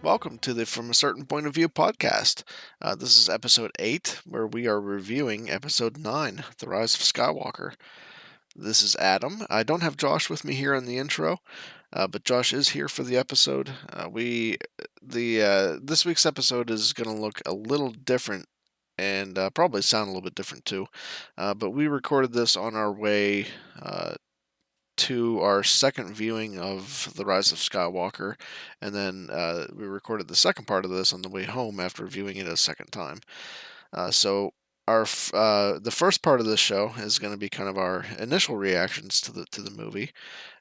Welcome to the From a Certain Point of View podcast. This is episode 8, where we are reviewing episode 9, The Rise of Skywalker. This is Adam. I don't have Josh with me here in the intro, but Josh is here for the episode. This week's episode is going to look a little different and probably sound a little bit different too. But we recorded this on our way to our second viewing of The Rise of Skywalker, and then we recorded the second part of this on the way home after viewing it a second time. So the first part of this show is going to be kind of our initial reactions to the movie,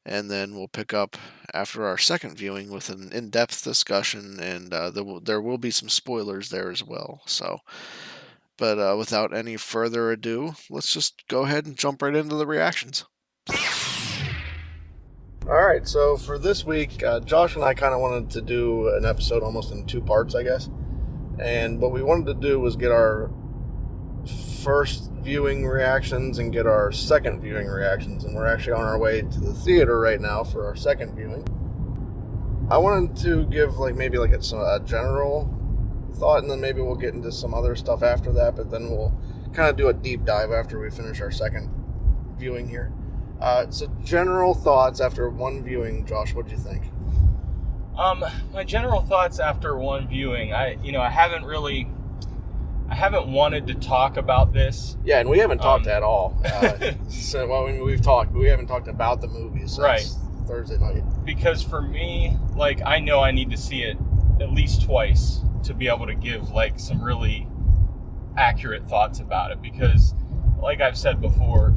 and then we'll pick up after our second viewing with an in-depth discussion, and there will be some spoilers there as well. But without any further ado, let's just go ahead and jump right into the reactions. Alright, so for this week, Josh and I kind of wanted to do an episode almost in two parts, I guess. And what we wanted to do was get our first viewing reactions and get our second viewing reactions. And we're actually on our way to the theater right now for our second viewing. I wanted to give maybe a general thought, and then maybe we'll get into some other stuff after that, but then we'll kind of do a deep dive after we finish our second viewing here. So general thoughts after one viewing, Josh, what do you think? My general thoughts after one viewing, I haven't wanted to talk about this. Yeah, and we haven't talked at all. We've talked, but we haven't talked about the movie since Thursday night. Because for me, I know I need to see it at least twice to be able to give some really accurate thoughts about it. Because, like I've said before,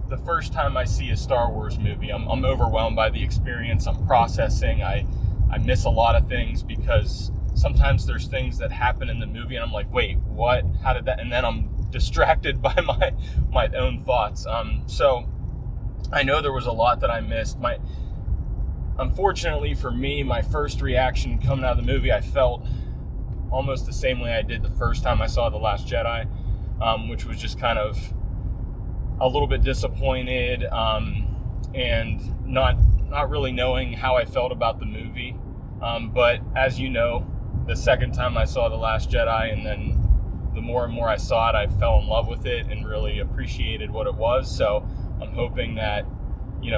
the first time I see a Star Wars movie, I'm overwhelmed by the experience. I'm processing. I miss a lot of things because sometimes there's things that happen in the movie and I'm like, wait, what? How did that? And then I'm distracted by my own thoughts. So I know there was a lot that I missed. Unfortunately for me, my first reaction coming out of the movie, I felt almost the same way I did the first time I saw The Last Jedi, which was just kind of a little bit disappointed, and not really knowing how I felt about the movie. But as you know, the second time I saw The Last Jedi, and then the more and more I saw it, I fell in love with it and really appreciated what it was. So I'm hoping that,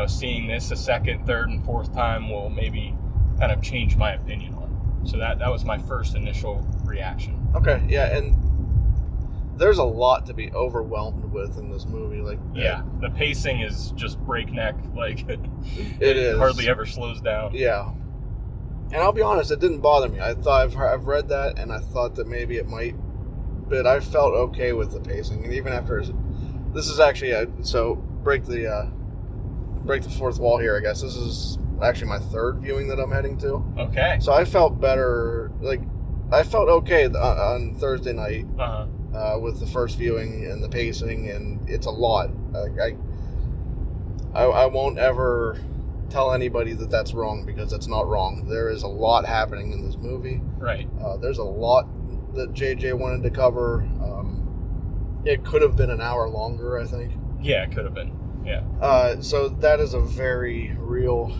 seeing this a second, third, and fourth time will maybe kind of change my opinion on it. So that was my first initial reaction. Okay, yeah, and there's a lot to be overwhelmed with in this movie. The pacing is just breakneck. It is. Hardly ever slows down. Yeah. And I'll be honest, it didn't bother me. I thought I've read that, and I thought that maybe it might, but I felt okay with the pacing. And even after, this is actually so break the fourth wall here. I guess this is actually my third viewing that I'm heading to. Okay. So I felt better. I felt okay on Thursday night. With the first viewing and the pacing, and it's a lot. I won't ever tell anybody that that's wrong, because it's not wrong. There is a lot happening in this movie. Right. There's a lot that JJ wanted to cover. It could have been an hour longer, I think. Yeah, it could have been. Yeah. So that is a very real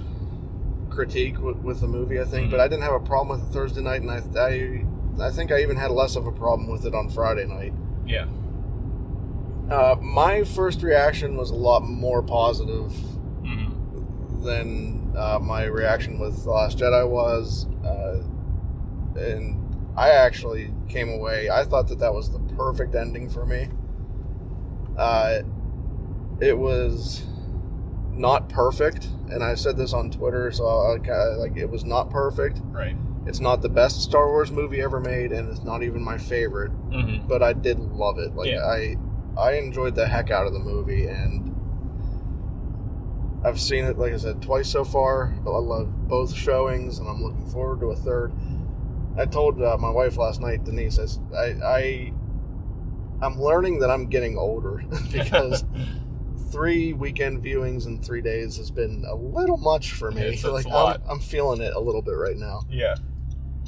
critique with the movie, I think. Mm-hmm. But I didn't have a problem with it Thursday night, and I think I even had less of a problem with it on Friday night. Yeah. My first reaction was a lot more positive than my reaction with The Last Jedi was. And I actually came away, I thought that was the perfect ending for me. It was not perfect, and I said this on Twitter, so it was not perfect. Right. It's not the best Star Wars movie ever made, and it's not even my favorite, but I did love it. I enjoyed the heck out of the movie, and I've seen it, like I said, twice so far. I love both showings, and I'm looking forward to a third. I told my wife last night, Denise, I'm learning that I'm getting older because 3 weekend viewings in 3 days has been a little much for me. It's a lot. I'm feeling it a little bit right now. Yeah.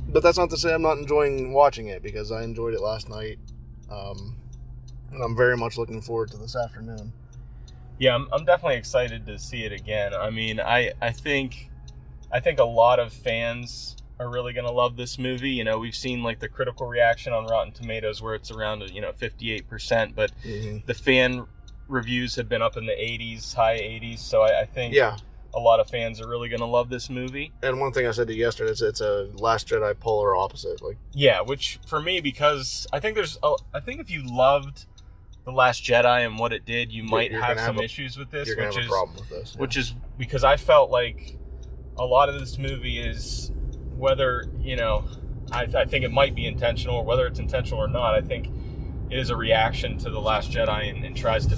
But that's not to say I'm not enjoying watching it, because I enjoyed it last night. And I'm very much looking forward to this afternoon. Yeah, I'm definitely excited to see it again. I mean, I think I think a lot of fans are really going to love this movie. You know, we've seen like the critical reaction on Rotten Tomatoes where it's around 58%, but the fan reviews have been up in the 80s, high 80s. So I think a lot of fans are really going to love this movie. And one thing I said to you yesterday is it's a Last Jedi polar opposite. Like, yeah, which for me, because I think if you loved The Last Jedi and what it did, you might have some issues with this. You're going to have a problem with this. Which is because I felt like a lot of this movie is, whether, I think it might be intentional, or whether it's intentional or not, I think it is a reaction to The Last Jedi and tries to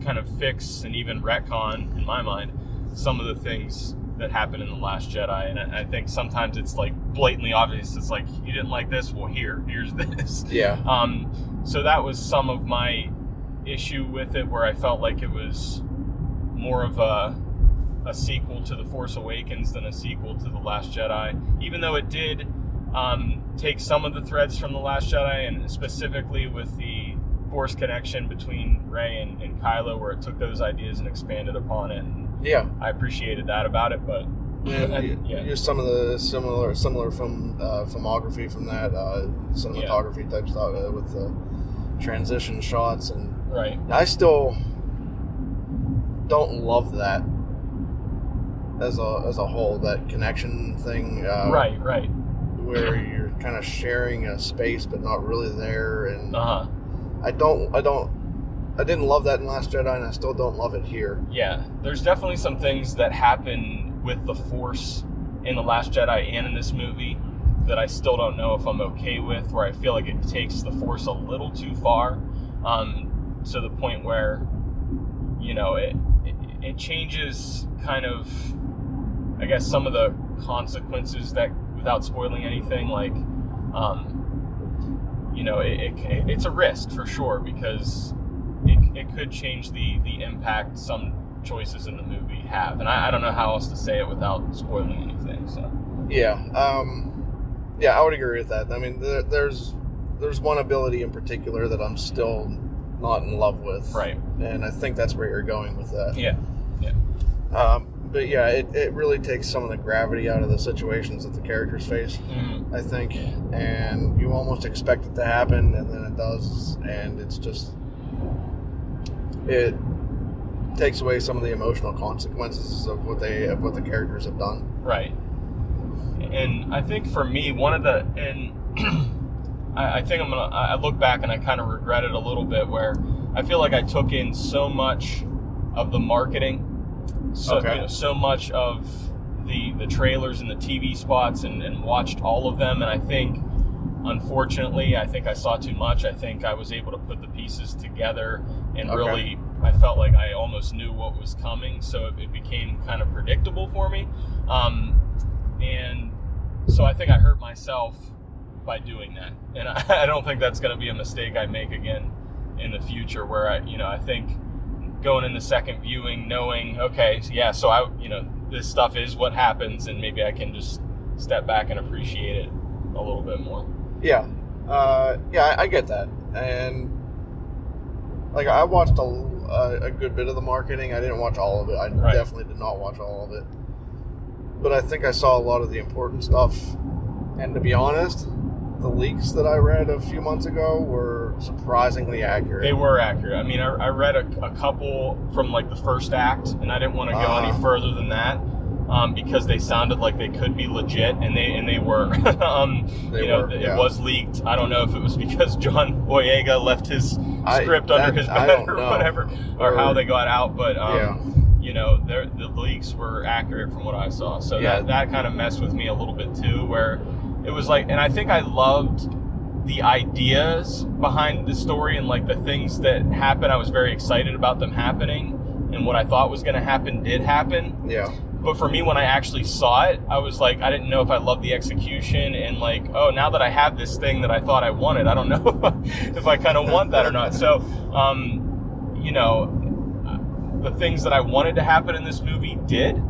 kind of fix and even retcon, in my mind, some of the things that happen in The Last Jedi. And I think sometimes it's like blatantly obvious. It's like, you didn't like this? Well, here's this. Yeah. So that was some of my issue with it, where I felt like it was more of a sequel to The Force Awakens than a sequel to The Last Jedi, even though it did take some of the threads from The Last Jedi, and specifically with the Force connection between Rey and Kylo, where it took those ideas and expanded upon it. And I appreciated that about it, but just some of the similar from filmography from that cinematography type stuff with the transition shots, and I still don't love that as a whole, that connection thing. Right. Where you're kind of sharing a space but not really there, and I didn't love that in Last Jedi, and I still don't love it here. Yeah, there's definitely some things that happen with the Force in The Last Jedi and in this movie that I still don't know if I'm okay with, where I feel like it takes the Force a little too far, to the point where, it changes kind of, I guess, some of the consequences that, without spoiling anything, like, it's a risk for sure, because it could change the impact some choices in the movie have, and I don't know how else to say it without spoiling anything. So I would agree with that. I mean, there's one ability in particular that I'm still not in love with, right? And I think that's where you're going with that. Yeah. But yeah, it really takes some of the gravity out of the situations that the characters face, I think, and you almost expect it to happen, and then it does, and it's just, it takes away some of the emotional consequences of what the characters have done. Right. And I think for me, I think I look back and I kind of regret it a little bit, where I feel like I took in so much of the marketing, so much of the trailers and the TV spots, and watched all of them, and I think, unfortunately, I saw too much. I think I was able to put the pieces together, and really, I felt like I almost knew what was coming, so it became kind of predictable for me, and so I think I hurt myself by doing that, and I don't think that's going to be a mistake I make again in the future, where I think going in the second viewing, knowing, so this stuff is what happens, and maybe I can just step back and appreciate it a little bit more. Yeah, I get that, and like, I watched a good bit of the marketing. I didn't watch all of it. I definitely did not watch all of it, but I think I saw a lot of the important stuff. And to be honest, the leaks that I read a few months ago were surprisingly accurate. They were accurate. I mean, I read a couple from like the first act, and I didn't want to go any further than that, because they sounded like they could be legit, and they were. It was leaked. I don't know if it was because John Boyega left his script under his bed or whatever, or how they got out, but the leaks were accurate from what I saw. So that kind of messed with me a little bit too, where it was like, and I think I loved the ideas behind the story and like the things that happened. I was very excited about them happening, and what I thought was going to happen did happen. Yeah. But for me, when I actually saw it, I was like, I didn't know if I loved the execution, and like, now that I have this thing that I thought I wanted, I don't know if I kind of want that or not. So, the things that I wanted to happen in this movie did,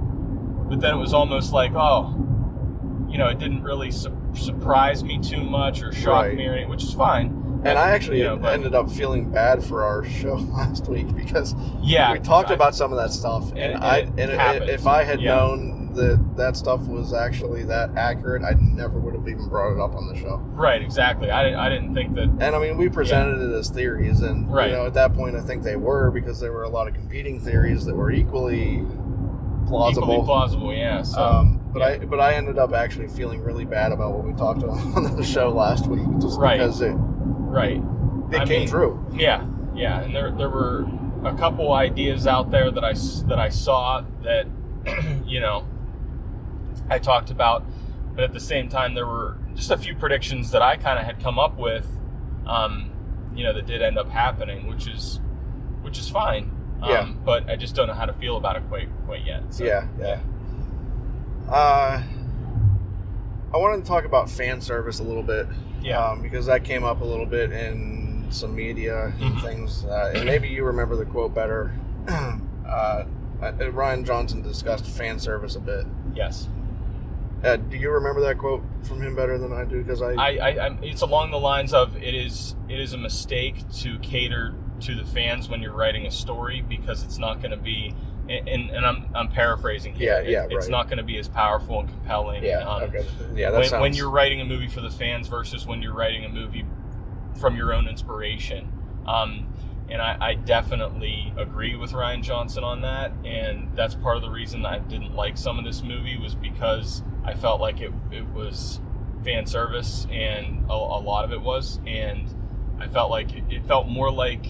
but then it was almost like, it didn't really surprise me too much or shock me or anything, which is fine. And I actually ended up feeling bad for our show last week, because we talked about some of that stuff, and if I had known that stuff was actually that accurate, I never would have even brought it up on the show. Right, exactly. I didn't think that. And I mean, we presented it as theories, and right. At that point, I think they were, because there were a lot of competing theories that were equally plausible. Equally plausible, yeah. So, but I ended up actually feeling really bad about what we talked about on the show last week, just because it came true. Yeah, and there were a couple ideas out there that I saw that I talked about, but at the same time there were just a few predictions that I kind of had come up with, that did end up happening, which is fine. But I just don't know how to feel about it quite yet. So, yeah. I wanted to talk about fan service a little bit. Yeah. Because that came up a little bit in some media and things. And maybe you remember the quote better. Rian Johnson discussed fan service a bit. Yes. Do you remember that quote from him better than I do? Because I it's along the lines of it is a mistake to cater to the fans when you're writing a story, because it's not going to be, and I'm paraphrasing here. It's not going to be as powerful and compelling. When you're writing a movie for the fans versus when you're writing a movie from your own inspiration. And I definitely agree with Rian Johnson on that, and that's part of the reason I didn't like some of this movie, was because I felt like it was fan service, and a lot of it was, and I felt like it felt more like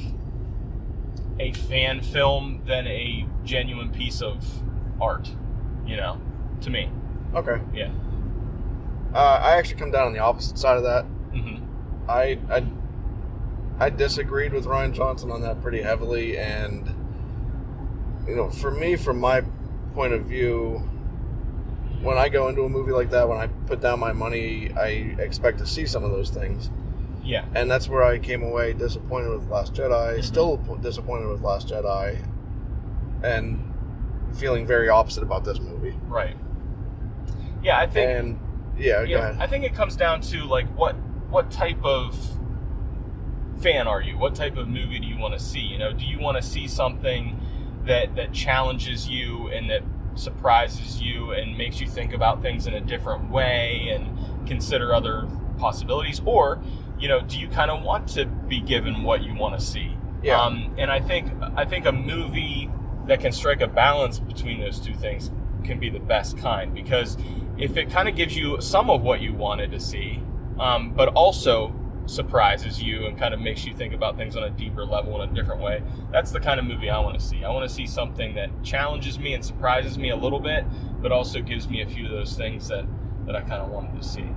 a fan film than a genuine piece of art, to me. Okay. Yeah. I actually come down on the opposite side of that. Mm-hmm. I disagreed with Rian Johnson on that pretty heavily, and for me, from my point of view, when I go into a movie like that, when I put down my money, I expect to see some of those things. Yeah. And that's where I came away disappointed with Last Jedi, still disappointed with Last Jedi, and feeling very opposite about this movie. Right. Yeah, I think... And, go ahead. I think it comes down to, like, what type of fan are you? What type of movie do you want to see? Do you want to see something that challenges you and that surprises you and makes you think about things in a different way and consider other possibilities? Or, do you kind of want to be given what you want to see? Yeah. And I think a movie that can strike a balance between those two things can be the best kind, because if it kind of gives you some of what you wanted to see, but also surprises you and kind of makes you think about things on a deeper level in a different way, that's the kind of movie I want to see. I want to see something that challenges me and surprises me a little bit, but also gives me a few of those things that I kind of wanted to see.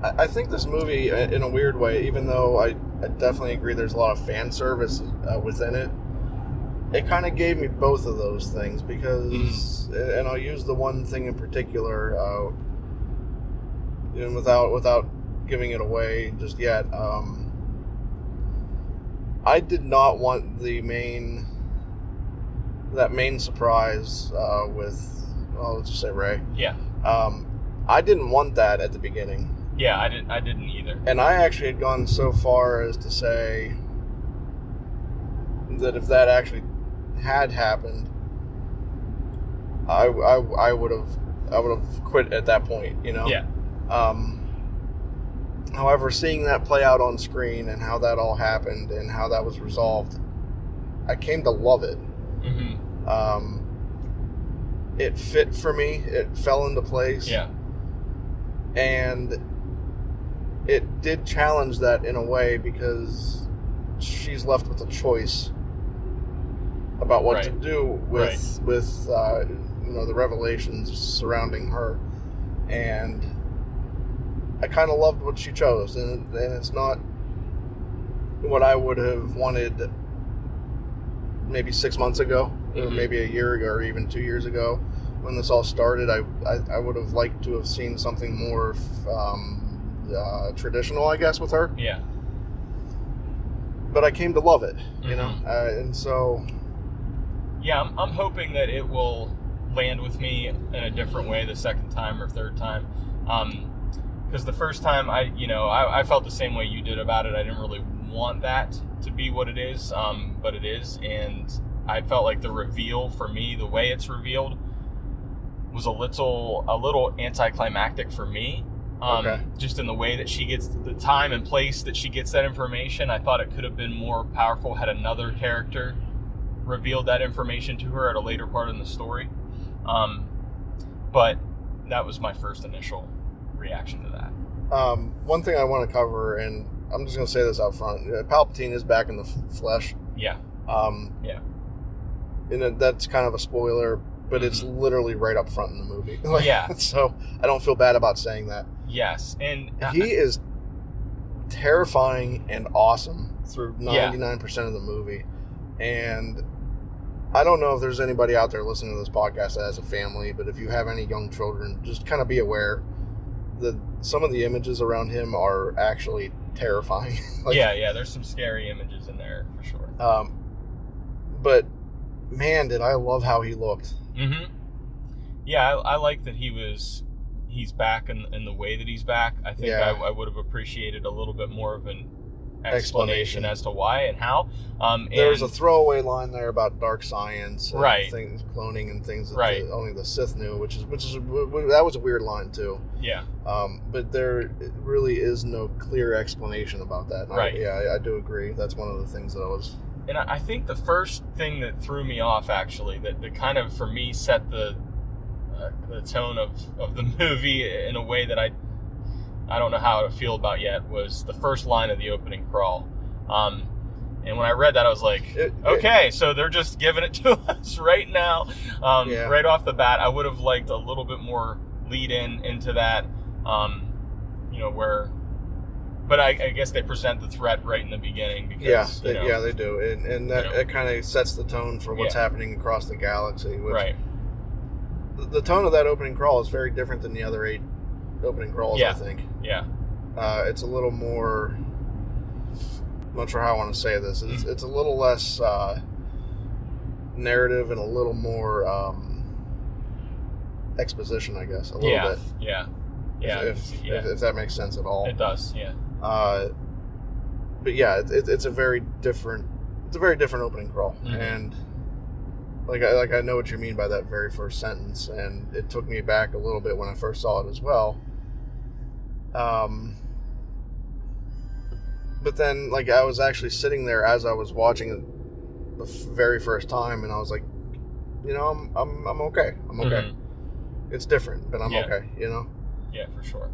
I think this movie, in a weird way, even though I definitely agree there's a lot of fan service within it, it kind of gave me both of those things, because, and I'll use the one thing in particular, without giving it away just yet. I did not want that main surprise with, let's just say Rey. Yeah. I didn't want that at the beginning. Yeah, I didn't either. And I actually had gone so far as to say that if that actually had happened, I would have quit at that point, Yeah. However, seeing that play out on screen and how that all happened and how that was resolved, I came to love it. Mm-hmm. It fit for me. It fell into place. Yeah. And it did challenge that in a way, because she's left with a choice about what to do with the revelations surrounding her, and I kind of loved what she chose, and it's not what I would have wanted maybe 6 months ago, or maybe a year ago, or even 2 years ago when this all started. I would have liked to have seen something more traditional, I guess, with her. Yeah. But I came to love it, and so... Yeah, I'm hoping that it will land with me in a different way the second time or third time. Because the first time, I felt the same way you did about it. I didn't really want that to be what it is, but it is. And I felt like the reveal, for me, the way it's revealed, was a little anticlimactic for me. Okay. Just in the way that she gets the time and place that she gets that information. I thought it could have been more powerful had another character revealed that information to her at a later part in the story. But that was my first initial reaction to that. One thing I want to cover, and I'm just going to say this out front, Palpatine is back in the flesh. Yeah. Yeah. And that's kind of a spoiler, but it's literally right up front in the movie. Yeah. So I don't feel bad about saying that. Yes. And he is terrifying and awesome through 99% of the movie. And I don't know if there's anybody out there listening to this podcast that has a family, but if you have any young children, just kind of be aware that some of the images around him are actually terrifying. Yeah, there's some scary images in there for sure. But man, did I love how he looked. Mm-hmm. Yeah, I like that he's back in the way that he's back. I think I would have appreciated a little bit more of an explanation as to why and how. There's a throwaway line there about dark science, and things, cloning and things that only the Sith knew, which is that was a weird line too. Yeah. But there really is no clear explanation about that. Right. I do agree. That's one of the things that I was. And I think the first thing that threw me off, actually, that kind of for me set the tone of the movie in a way that I don't know how to feel about yet, was the first line of the opening crawl. And when I read that, I was like, okay, so they're just giving it to us right now, right off the bat. I would have liked a little bit more lead into that, but I guess they present the threat right in the beginning. Because, they do. And that it kind of sets the tone for what's happening across the galaxy. Which, the tone of that opening crawl is very different than the other 8 opening crawls, I think. Yeah. It's a little more... I'm not sure how I want to say this. It's a little less narrative and a little more exposition, I guess. A little bit. Yeah. If that makes sense at all. It does, yeah. But yeah, it's a very different opening crawl. Mm-hmm. And I know what you mean by that very first sentence, and it took me back a little bit when I first saw it as well. But then, I was actually sitting there as I was watching it the very first time, and I was like, I'm okay. I'm okay. Mm-hmm. It's different, but I'm okay. Yeah, for sure.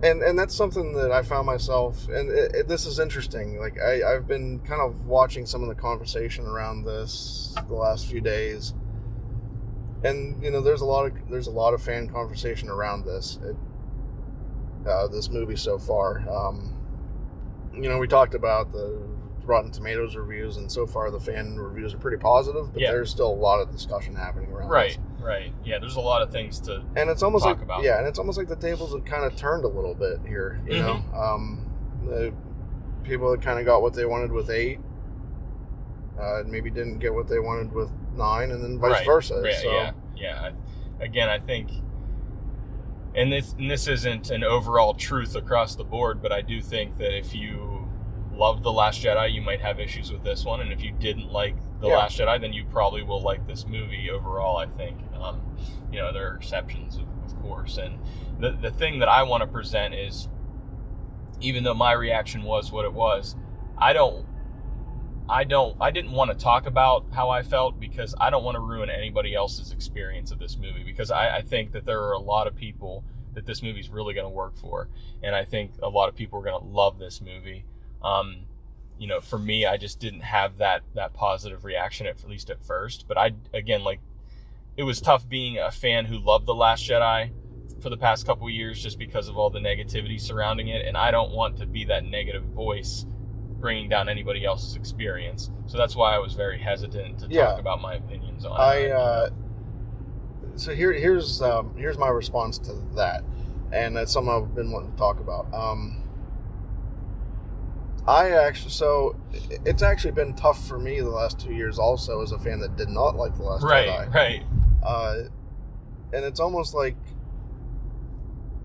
And that's something that I found myself, and this is interesting. I've been kind of watching some of the conversation around this the last few days, and there's a lot of fan conversation around this movie so far. We talked about the Rotten Tomatoes reviews, and so far the fan reviews are pretty positive, but there's still a lot of discussion happening around this. Right. Yeah, there's a lot of things to it's almost talk about. Yeah, and it's almost like the tables have kind of turned a little bit here, you know? The people that kind of got what they wanted with 8, maybe didn't get what they wanted with 9, and then vice versa. Yeah. Again, I think, and this isn't an overall truth across the board, but I do think that if you loved The Last Jedi, you might have issues with this one, and if you didn't like The Last Jedi, then you probably will like this movie overall, I think. There are exceptions, of course, and the thing that I want to present is, even though my reaction was what it was, I didn't want to talk about how I felt, because I don't want to ruin anybody else's experience of this movie, because I think that there are a lot of people that this movie's really going to work for, and I think a lot of people are going to love this movie. For me, I just didn't have that positive reaction, at least at first. But it was tough being a fan who loved The Last Jedi for the past couple of years, just because of all the negativity surrounding it. And I don't want to be that negative voice bringing down anybody else's experience. So that's why I was very hesitant to talk about my opinions on it. So here's my response to that. And that's something I've been wanting to talk about. It's actually been tough for me the last 2 years also, as a fan that did not like The Last Jedi. Right. And it's almost like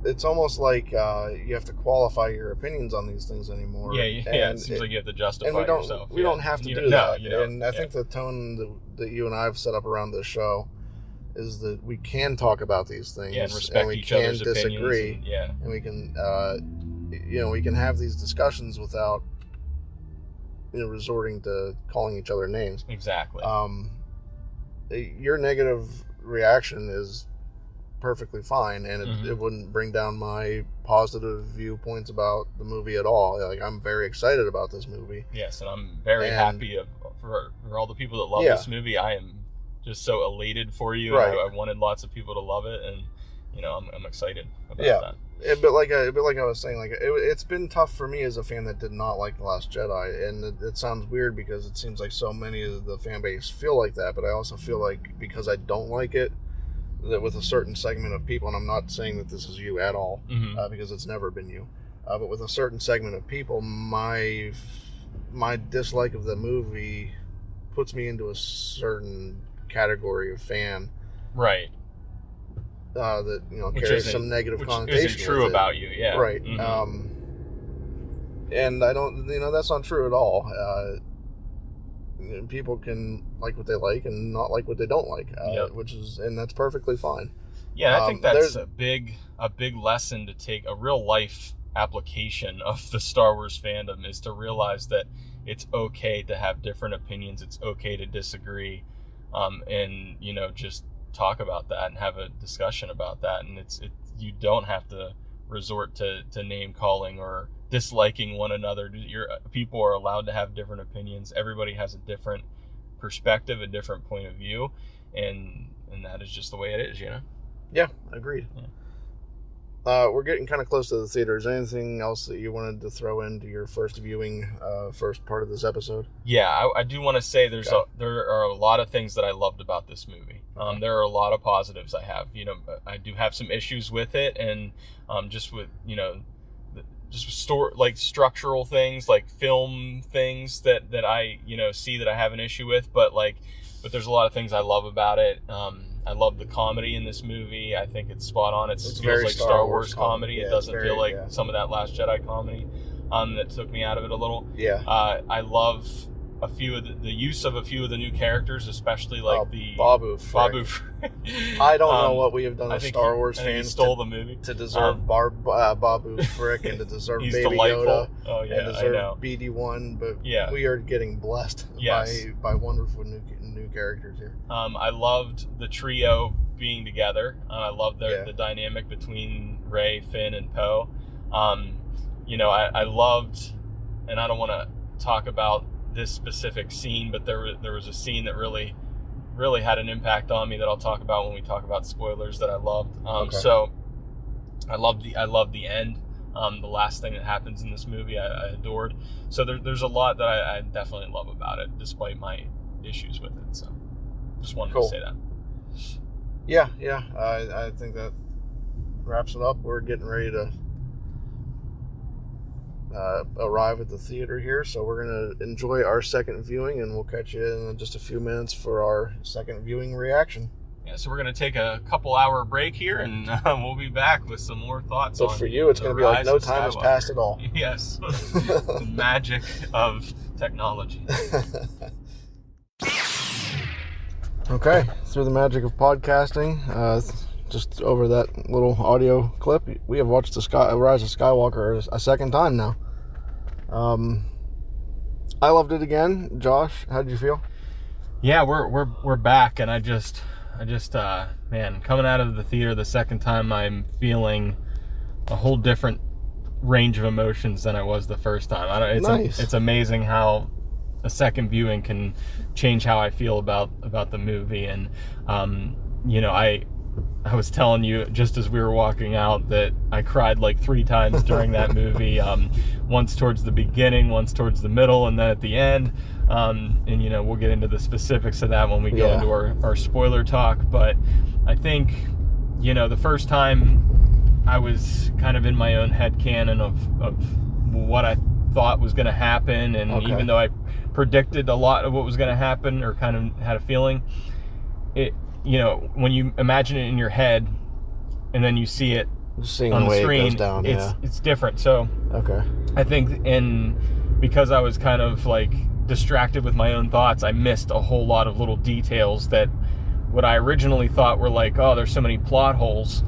you have to qualify your opinions on these things anymore. Yeah. It seems like you have to justify yourself. We don't have to do that. And I think the tone that you and I have set up around this show is that we can talk about these things, and respect each other's disagree, opinions, and we can, we can have these discussions without, resorting to calling each other names. Exactly. Your negative reaction is perfectly fine, and it wouldn't bring down my positive viewpoints about the movie at all. Like, I'm very excited about this movie. Yes, and I'm very happy for all the people that love this movie. I am just so elated for you. Right. I wanted lots of people to love it, and I'm excited about that. But like I was saying, like it's been tough for me as a fan that did not like The Last Jedi, and it sounds weird because it seems like so many of the fan base feel like that, but I also feel like because I don't like it, that with a certain segment of people, and I'm not saying that this is you at all, because it's never been you, but with a certain segment of people, my dislike of the movie puts me into a certain category of fan, right? That carries some negative connotation. Which isn't true about you, yeah, right. And I don't, that's not true at all. People can like what they like and not like what they don't like, and that's perfectly fine. Yeah, I think that's a big lesson to take, a real life application of the Star Wars fandom, is to realize that it's okay to have different opinions. It's okay to disagree, and just talk about that and have a discussion about that. And you don't have to resort to name calling or disliking one another. People are allowed to have different opinions. Everybody has a different perspective, a different point of view, and that is just the way it is, Yeah, agreed. Yeah. We're getting kind of close to the theater. Is there anything else that you wanted to throw into your first viewing, first part of this episode? Yeah, I do want to say there are a lot of things that I loved about this movie. There are a lot of positives I have. I do have some issues with it, and just with structural things, like film things that I see that I have an issue with, but there's a lot of things I love about it. I love the comedy in this movie. I think it's spot on. It feels like Star Wars comedy. Yeah, it doesn't feel like some of that Last Jedi comedy that took me out of it a little. Yeah. I love a few of the use of a few of the new characters, especially the Babu. I don't know what we have done as Star Wars fans. He stole the movie to deserve Babu Frick and to deserve he's Baby delightful. Yoda and deserve BD1, but we are getting blessed by wonderful new characters here. I loved the trio being together. I loved the dynamic between Rey, Finn, and Poe. I loved, and I don't want to talk about this specific scene, but there was a scene that really had an impact on me that I'll talk about when we talk about spoilers that I loved. So I loved the end. The last thing that happens in this movie I adored. So there's a lot that I definitely love about it, despite my issues with it. So just wanted to say that. Yeah. I think that wraps it up. We're getting ready to arrive at the theater here, so we're going to enjoy our second viewing, and we'll catch you in just a few minutes for our second viewing reaction. Yeah, so we're going to take a couple-hour break here, and we'll be back with some more thoughts. So for you, it's going to be like no time has passed at all. Yes, the magic of technology. Okay, through the magic of podcasting, just over that little audio clip, we have watched Rise of Skywalker a second time now. I loved it again. Josh, how did you feel? Yeah, we're back, and I just man, coming out of the theater the second time, I'm feeling a whole different range of emotions than I was the first time. It's amazing how a second viewing can change how I feel about the movie, and I was telling you just as we were walking out that I cried like 3 times during that movie. Once towards the beginning, once towards the middle, and then at the end. And we'll get into the specifics of that when we go into our spoiler talk. But I think, the first time I was kind of in my own headcanon of what I thought was going to happen. And even though I predicted a lot of what was going to happen, or kind of had a feeling, when you imagine it in your head and then you see it on the screen, it goes down, it's different. So I think because I was kind of like distracted with my own thoughts, I missed a whole lot of little details that what I originally thought were like, oh, there's so many plot holes.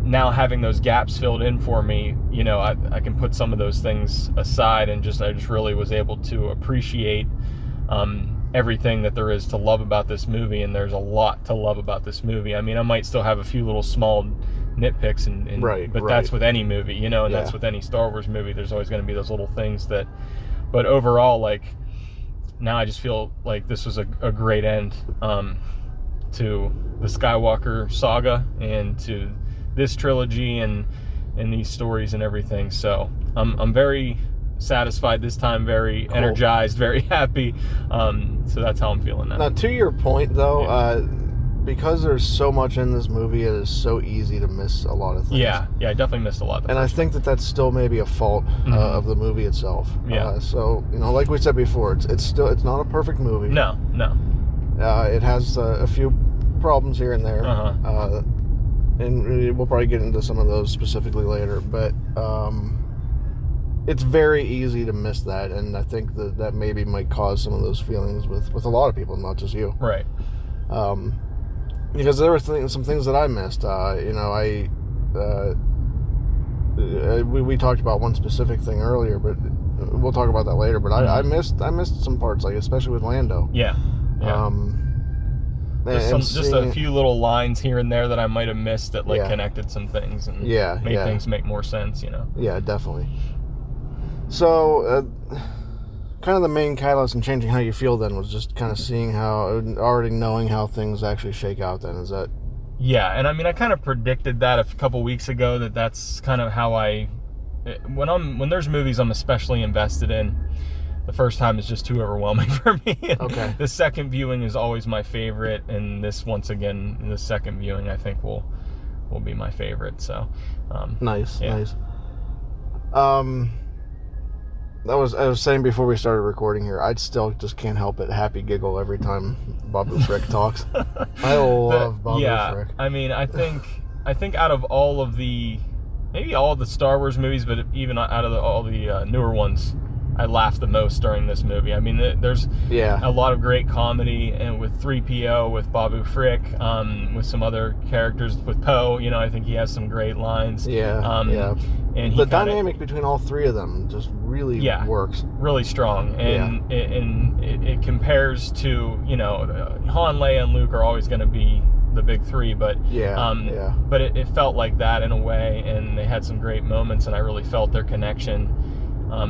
Now having those gaps filled in for me, you know, I can put some of those things aside, and I just really was able to appreciate everything that there is to love about this movie, and there's a lot to love about this movie. I mean, I might still have a few little small nitpicks, but that's with any movie, you know, and that's with any Star Wars movie. There's always going to be those little things but overall, like, now I just feel like this was a great end to the Skywalker saga and to this trilogy and these stories and everything. So I'm very satisfied this time, very cool, energized, very happy. So that's how I'm feeling now. Now, to your point, though, because there's so much in this movie, it is so easy to miss a lot of things. Yeah, I definitely missed a lot. And I think that's still maybe a fault of the movie itself. Yeah. So, you know, like we said before, it's not a perfect movie. No. It has a few problems here and there. And we'll probably get into some of those specifically later. But it's very easy to miss that, and I think that maybe might cause some of those feelings with a lot of people, not just you. Right. Because there were some things that I missed. You know, we talked about one specific thing earlier, but we'll talk about that later. But I missed some parts, like especially with Lando. Yeah. Just a few little lines here and there that I might have missed that connected some things and made things make more sense, you know. Yeah, definitely. So, kind of the main catalyst in changing how you feel then was just kind of already knowing how things actually shake out then, is that? Yeah, and I mean, I kind of predicted that a couple weeks ago, that's kind of how when there's movies I'm especially invested in, the first time is just too overwhelming for me. Okay. The second viewing is always my favorite, and the second viewing I think will be my favorite. So, nice. I was saying before we started recording here, I still just can't help but happy giggle every time Babu Frick talks. I love Babu Frick. I mean, I think out of all of the Star Wars movies, but even out of all the newer ones, I laughed the most during this movie. I mean, there's a lot of great comedy, and with 3PO, with Babu Frick, with some other characters, with Poe, you know, I think he has some great lines. And the dynamic between all three of them just really works. Really strong. And it compares to, you know, Han, Leia, and Luke are always going to be the big three, but but it felt like that in a way, and they had some great moments, and I really felt their connection.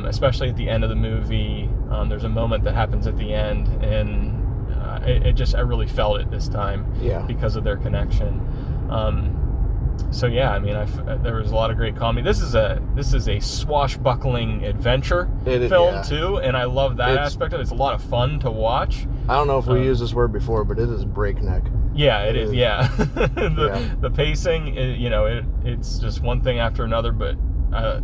Especially at the end of the movie, there's a moment that happens at the end, and I really felt it this time because of their connection. So yeah, I mean, there was a lot of great comedy. This is a swashbuckling adventure film too, and I love that aspect of it. It's a lot of fun to watch. I don't know if we used this word before, but it is breakneck. Yeah, it is. Yeah, the pacing, you know, it's just one thing after another, but.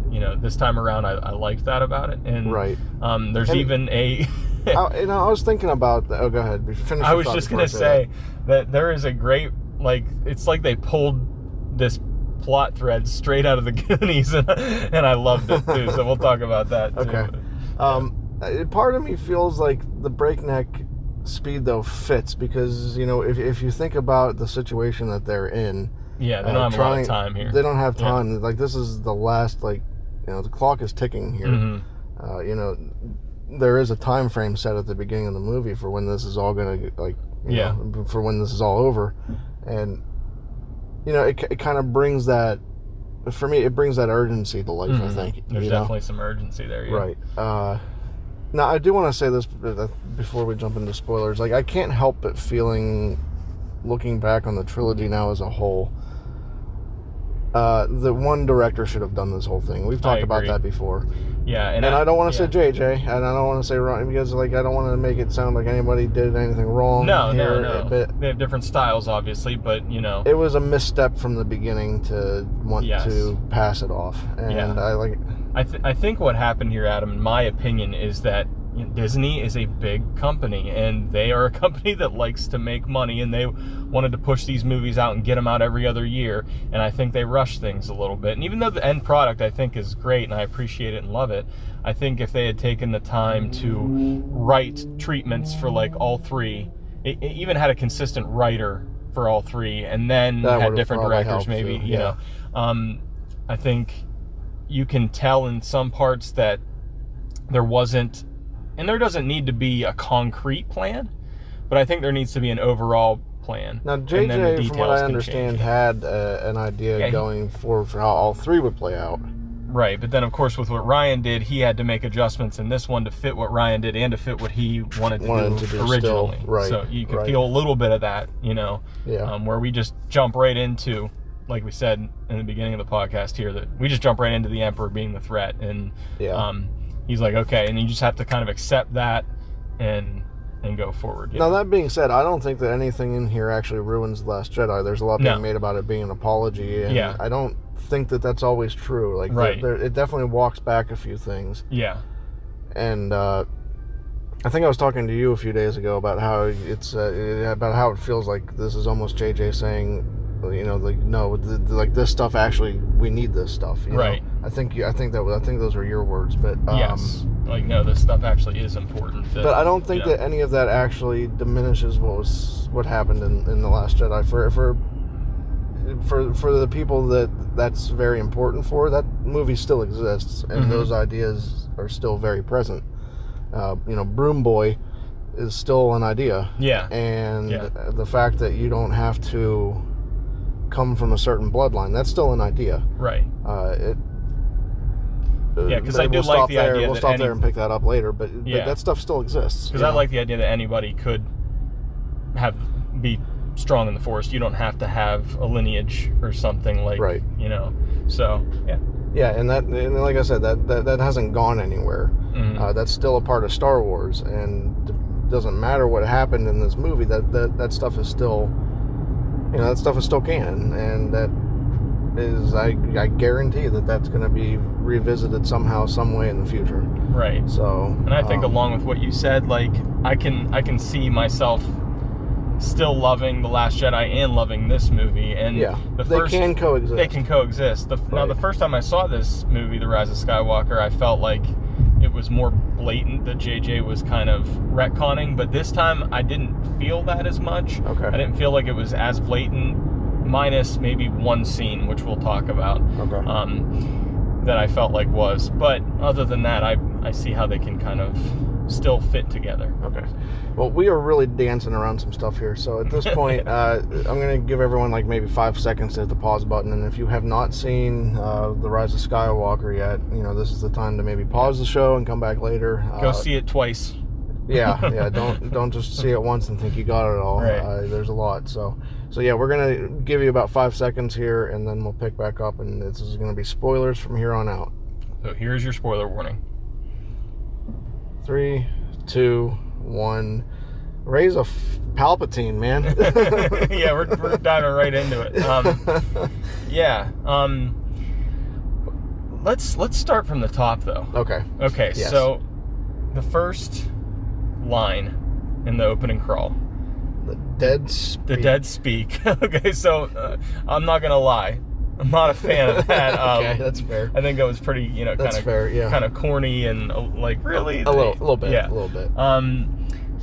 You know, this time around, I liked that about it, and there's even a. I was thinking about that. Oh, go ahead. Finish. I was just gonna say that there is a great, like, it's like they pulled this plot thread straight out of the Goonies, and I loved it too. So we'll talk about that too. Okay. Part of me feels like the breakneck speed though fits because, you know, if you think about the situation that they're in. Yeah, they don't have a lot of time here. They don't have time. Yeah. Like, this is the last, like, you know, the clock is ticking here. Mm-hmm. You know, there is a time frame set at the beginning of the movie for when this is all going to, like, you know, for when this is all over. And, you know, it kind of brings that, for me, it brings that urgency to life, I think. There's definitely some urgency there, Right. Now, I do want to say this before we jump into spoilers. Like, I can't help but feeling, looking back on the trilogy now as a whole, the one director should have done this whole thing. We've talked about that before. Yeah, and I don't want to say JJ, and I don't want to say Ron, because, like, I don't want to make it sound like anybody did anything wrong. No. But they have different styles, obviously, but, you know, it was a misstep from the beginning to want to pass it off, and I like it. I think what happened here, Adam, in my opinion, is that Disney is a big company, and they are a company that likes to make money, and they wanted to push these movies out and get them out every other year, and I think they rushed things a little bit. And even though the end product, I think, is great, and I appreciate it and love it, I think if they had taken the time to write treatments for, like, all three it even had a consistent writer for all three, and then That had would've different probably directors, helped, maybe, too. you Yeah. know. I think you can tell in some parts that there wasn't, and there doesn't need to be a concrete plan, but I think there needs to be an overall plan. Now, and then the JJ, from what details I can understand, change. had an idea going forward for how all three would play out. Right, but then of course with what Ryan did, he had to make adjustments in this one to fit what Ryan did and to fit what he wanted to do originally. Still, right, so you can feel a little bit of that, you know, where we just jump right into, like we said in the beginning of the podcast here, that we just jump right into the Emperor being the threat, and he's like, okay, and you just have to kind of accept that and go forward. Now, that being said, I don't think that anything in here actually ruins The Last Jedi. There's a lot being made about it being an apology, and I don't think that that's always true. Like, it definitely walks back a few things. Yeah. And I think I was talking to you a few days ago about how it feels like this is almost JJ saying, you know, like, no, like this stuff actually, we need this stuff. You know? I think those were your words, but yes, like, no, this stuff actually is important. But I don't think that any of that actually diminishes what happened in The Last Jedi. For the people that's very important for, that movie still exists, and those ideas are still very present. You know, Broom Boy is still an idea. Yeah. And the fact that you don't have to come from a certain bloodline, that's still an idea. Right. Because I do like the idea. We'll stop there and pick that up later, but that stuff still exists. Because I like the idea that anybody could be strong in the Force. You don't have to have a lineage or something, like, you know. So and like I said, that hasn't gone anywhere. That's still a part of Star Wars, and it doesn't matter what happened in this movie. That stuff is still, you know, that stuff is still canon, and that is, I guarantee that's going to be revisited somehow, some way in the future. Right. So, and I think along with what you said, like, I can see myself still loving The Last Jedi and loving this movie, and they can coexist. They can coexist. Now, the first time I saw this movie, The Rise of Skywalker, I felt like it was more blatant that JJ was kind of retconning, but this time I didn't feel that as much. Okay. I didn't feel like it was as blatant, minus maybe one scene, which we'll talk about. Okay. That I felt like was. But other than that, I see how they can kind of still fit together. Okay. Well, we are really dancing around some stuff here. So at this point, I'm going to give everyone like maybe 5 seconds to hit the pause button. And if you have not seen The Rise of Skywalker yet, you know, this is the time to maybe pause the show and come back later. Go see it twice. Yeah. Don't just see it once and think you got it all. Right. There's a lot. So yeah, we're going to give you about 5 seconds here, and then we'll pick back up. And this is going to be spoilers from here on out. So here's your spoiler warning. 3, 2, 1. Rey's a Palpatine, man. Yeah, we're diving right into it. Let's start from the top, though. Okay. Yes. So the first line in the opening crawl. The dead speak. The dead speak. Okay, so I'm not gonna lie, I'm not a fan of that. Okay, that's fair. I think it was pretty, you know, kind of corny and like, really a little bit.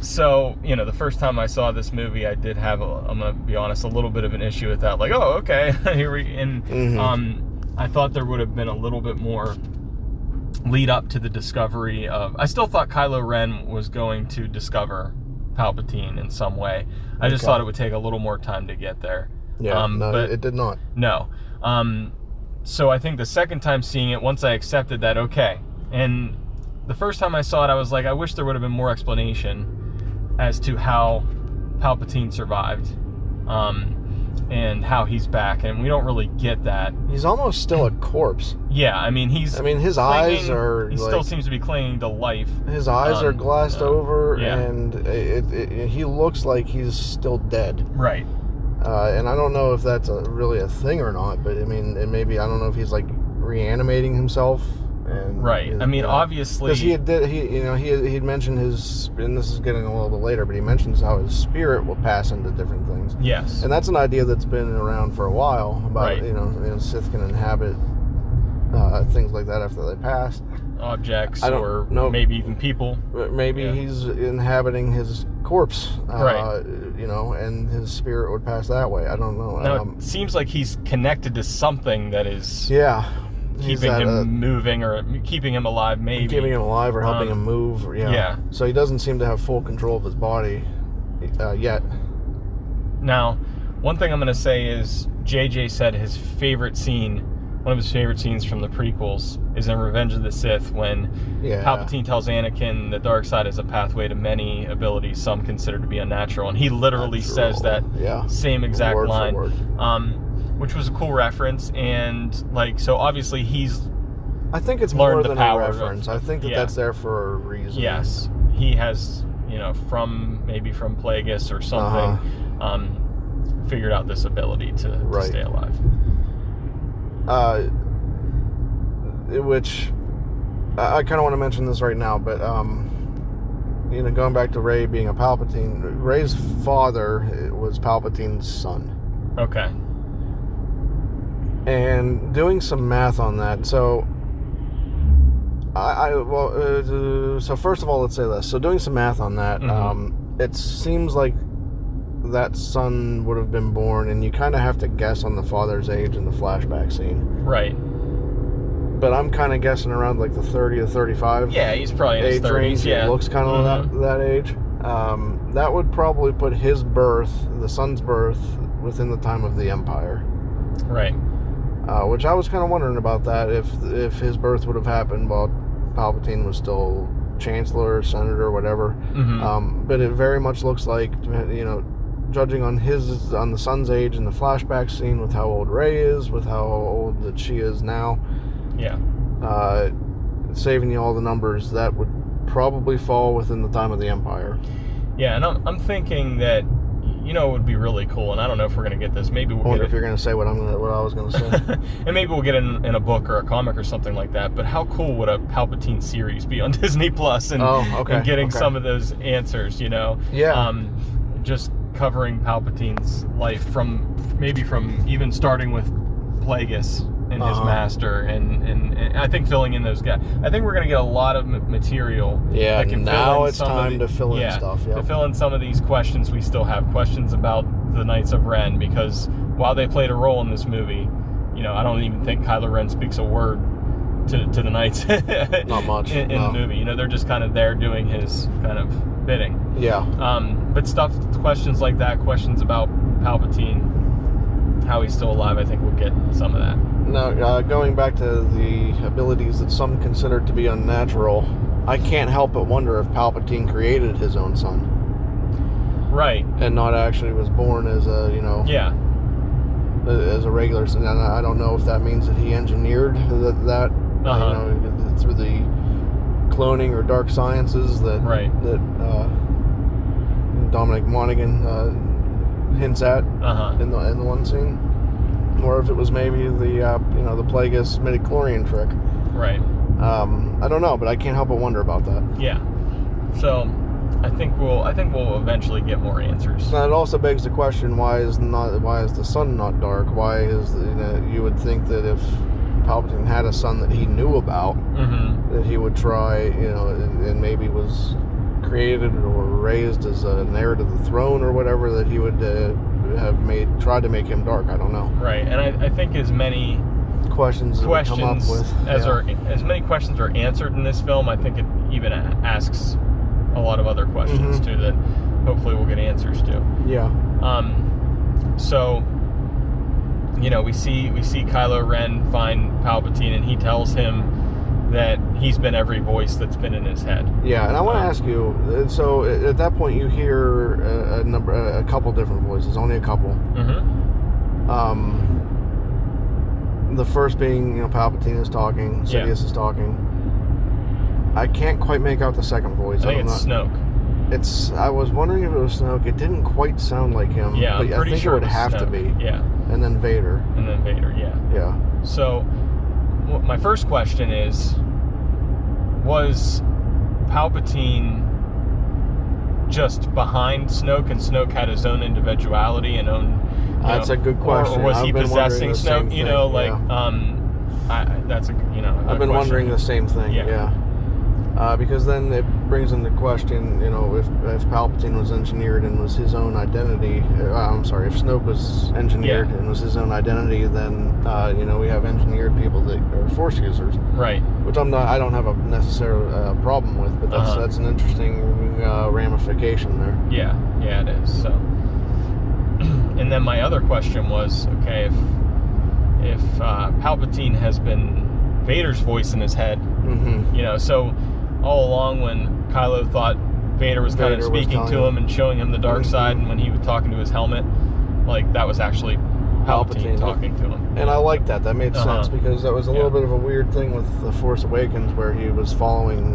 So, you know, the first time I saw this movie, I did have I'm gonna be honest, a little bit of an issue with that. Like, oh, okay, I thought there would have been a little bit more lead up to the discovery of. I still thought Kylo Ren was going to discover Palpatine in some way. I just thought it would take a little more time to get there. Yeah, but it did not. No. So I think the second time seeing it, once I accepted that, okay. And the first time I saw it, I was like, I wish there would have been more explanation as to how Palpatine survived, and how he's back, and we don't really get that. He's almost still a corpse. Yeah, I mean, his eyes are. He still seems to be clinging to life. His eyes are glassed over, and he looks like he's still dead. Right. And I don't know if that's really a thing or not, but I mean, it maybe, I don't know if he's like reanimating himself. And I mean, obviously, because he had mentioned his, and this is getting a little bit later, but he mentions how his spirit will pass into different things. Yes. And that's an idea that's been around for a while about Sith can inhabit things like that after they pass. Objects, or maybe even people. Maybe he's inhabiting his corpse, Right. and his spirit would pass that way. I don't know. Now, it seems like he's connected to something that is keeping he's him moving or keeping him alive, maybe. keeping him alive or helping him move. Yeah. So he doesn't seem to have full control of his body yet. Now, one thing I'm going to say is JJ said one of his favorite scenes from the prequels is in Revenge of the Sith when Palpatine tells Anakin the dark side is a pathway to many abilities some consider to be unnatural, and he literally says that same exact word line, for word. Which was a cool reference. And so obviously I think it's more than a reference. I think that's there for a reason. Yes, he has maybe from Plagueis or something figured out this ability to stay alive. Which I kind of want to mention this right now, but going back to Rey being a Palpatine, Rey's father was Palpatine's son. Okay. And doing some math on that, so so first of all, let's say this. So doing some math on that, it seems like that son would have been born, and you kind of have to guess on the father's age in the flashback scene. Right. But I'm kind of guessing around like the 30 to 35. Yeah, he's probably in his 30s. Range. Yeah. He looks kind of that age. That would probably put his birth, the son's birth, within the time of the Empire. Right. Which I was kind of wondering about that, if his birth would have happened while Palpatine was still Chancellor, Senator, whatever. But it very much looks like, judging on the son's age in the flashback scene, with how old Rey is, with how old that she is now. Yeah. Saving you all the numbers, that would probably fall within the time of the Empire. Yeah, and I'm thinking that it would be really cool, and I don't know if we're going to get this. Maybe we'll if you're going to say what I was going to say. And maybe we'll get it in a book or a comic or something like that. But how cool would a Palpatine series be on Disney Plus and getting some of those answers, Yeah. Just covering Palpatine's life from even starting with Plagueis and his master, and I think filling in those gaps. I think we're going to get a lot of material. Yeah, that can now it's time to fill in stuff. To fill in some of these questions we still have. Questions about the Knights of Ren, because while they played a role in this movie, I don't even think Kylo Ren speaks a word to the Knights. Not much. in the movie. They're just kind of there doing his kind of bidding. Yeah. But questions like that, questions about Palpatine, how he's still alive, I think we'll get some of that. Now, going back to the abilities that some consider to be unnatural, I can't help but wonder if Palpatine created his own son. Right. And not actually was born as a, as a regular son. And I don't know if that means that he engineered that through the cloning or dark sciences that Dominic Monaghan hints at in the one scene. Or if it was maybe the Plagueis midichlorian trick. Right. I don't know, but I can't help but wonder about that. Yeah. So I think we'll eventually get more answers. Now, it also begs the question: why is the sun not dark? Why is you would think that if Palpatine had a son that he knew about, that he would try, and maybe was created or raised as an heir to the throne or whatever, that he would have tried to make him dark. I don't know. Right, and I think as many questions come up with, as many questions are answered in this film, I think it even asks a lot of other questions too that hopefully we'll get answers to. Yeah. So we see Kylo Ren find Palpatine, and he tells him that he's been every voice that's been in his head. Yeah, and I want to ask you, so at that point you hear a couple different voices, only a couple. The first being, Palpatine is talking, Sidious is talking. I can't quite make out the second voice. I think it's Snoke. I was wondering if it was Snoke. It didn't quite sound like him. Yeah, but I think sure it would have to be. Yeah. And then Vader. Yeah. Yeah. So, my first question is, was Palpatine just behind Snoke, and Snoke had his own individuality and own... That's a good question. Or was he possessing Snoke? That's a... I've been wondering the same thing, yeah. Because then it brings into question, if Palpatine was engineered and was his own identity. I'm sorry, if Snoke was engineered and was his own identity, then we have engineered people that are Force users, right? Which I don't have a necessary problem with, but that's an interesting ramification there. Yeah, it is. So, and then my other question was, okay, if Palpatine has been Vader's voice in his head, so all along when Kylo thought Vader was kind of speaking to him and showing him the dark side, and when he was talking to his helmet, like that was actually Palpatine talking to him. And I liked that. That made sense, because that was a little bit of a weird thing with The Force Awakens, where he was following,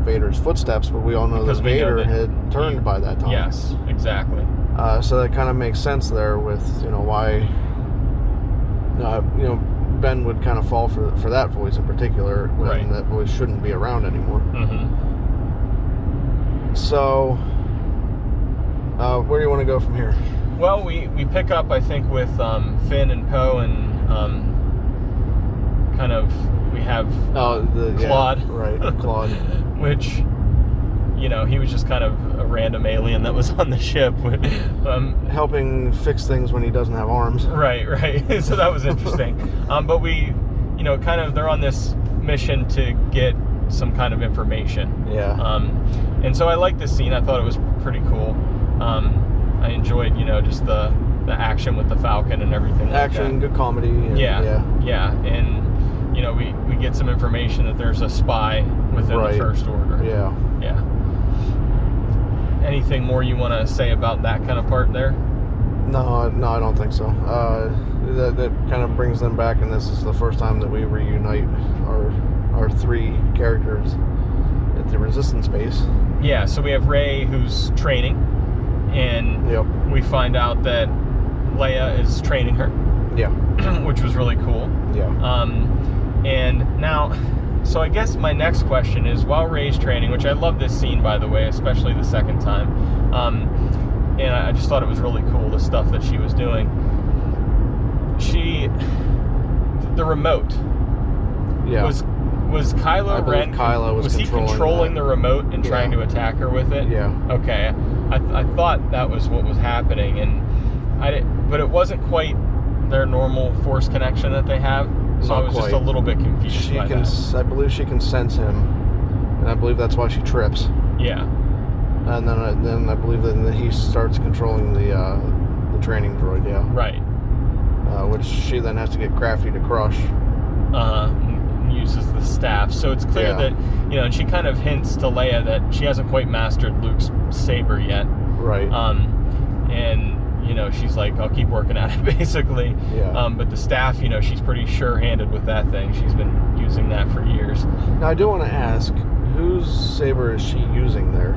Vader's footsteps, but we all know that Vader had turned by that time. Yes, exactly. So that kind of makes sense there with, why, Ben would kind of fall for that voice in particular, when that voice shouldn't be around anymore. So, where do you want to go from here? Well, we pick up, I think, with Finn and Poe, and kind of we have Claude. Claude. Which, he was just kind of a random alien that was on the ship. Helping fix things when he doesn't have arms. Right. So that was interesting. But we, they're on this mission to get some kind of information. Yeah. And so I liked this scene. I thought it was pretty cool. I enjoyed, just the action with the Falcon and everything. Action, good comedy. Yeah. And, we get some information that there's a spy within the First Order. Yeah. Anything more you want to say about that kind of part there? No, I don't think so. That kind of brings them back, and this is the first time that we reunite our three characters at the Resistance base. Yeah, so we have Rey, who's training, and we find out that Leia is training her. Yeah. Which was really cool. Yeah. And now, so I guess my next question is, while Rey's training, which I love this scene, by the way, especially the second time, and I just thought it was really cool, the stuff that she was doing. The remote. Yeah. Was Kylo Ren? Was he controlling the remote and trying to attack her with it? Yeah. Okay. I thought that was what was happening, and but it wasn't quite their normal Force connection that they have. So I was just a little bit confused by that. I believe she can sense him, and I believe that's why she trips. Yeah. And then I believe that he starts controlling the training droid. Yeah. Right. Which she then has to get crafty to crush. Uses the staff, so it's clear that and she kind of hints to Leia that she hasn't quite mastered Luke's saber yet. Right. And she's like, I'll keep working at it, basically. Yeah. But the staff, she's pretty sure-handed with that thing. She's been using that for years. Now, I do want to ask, whose saber is she using there?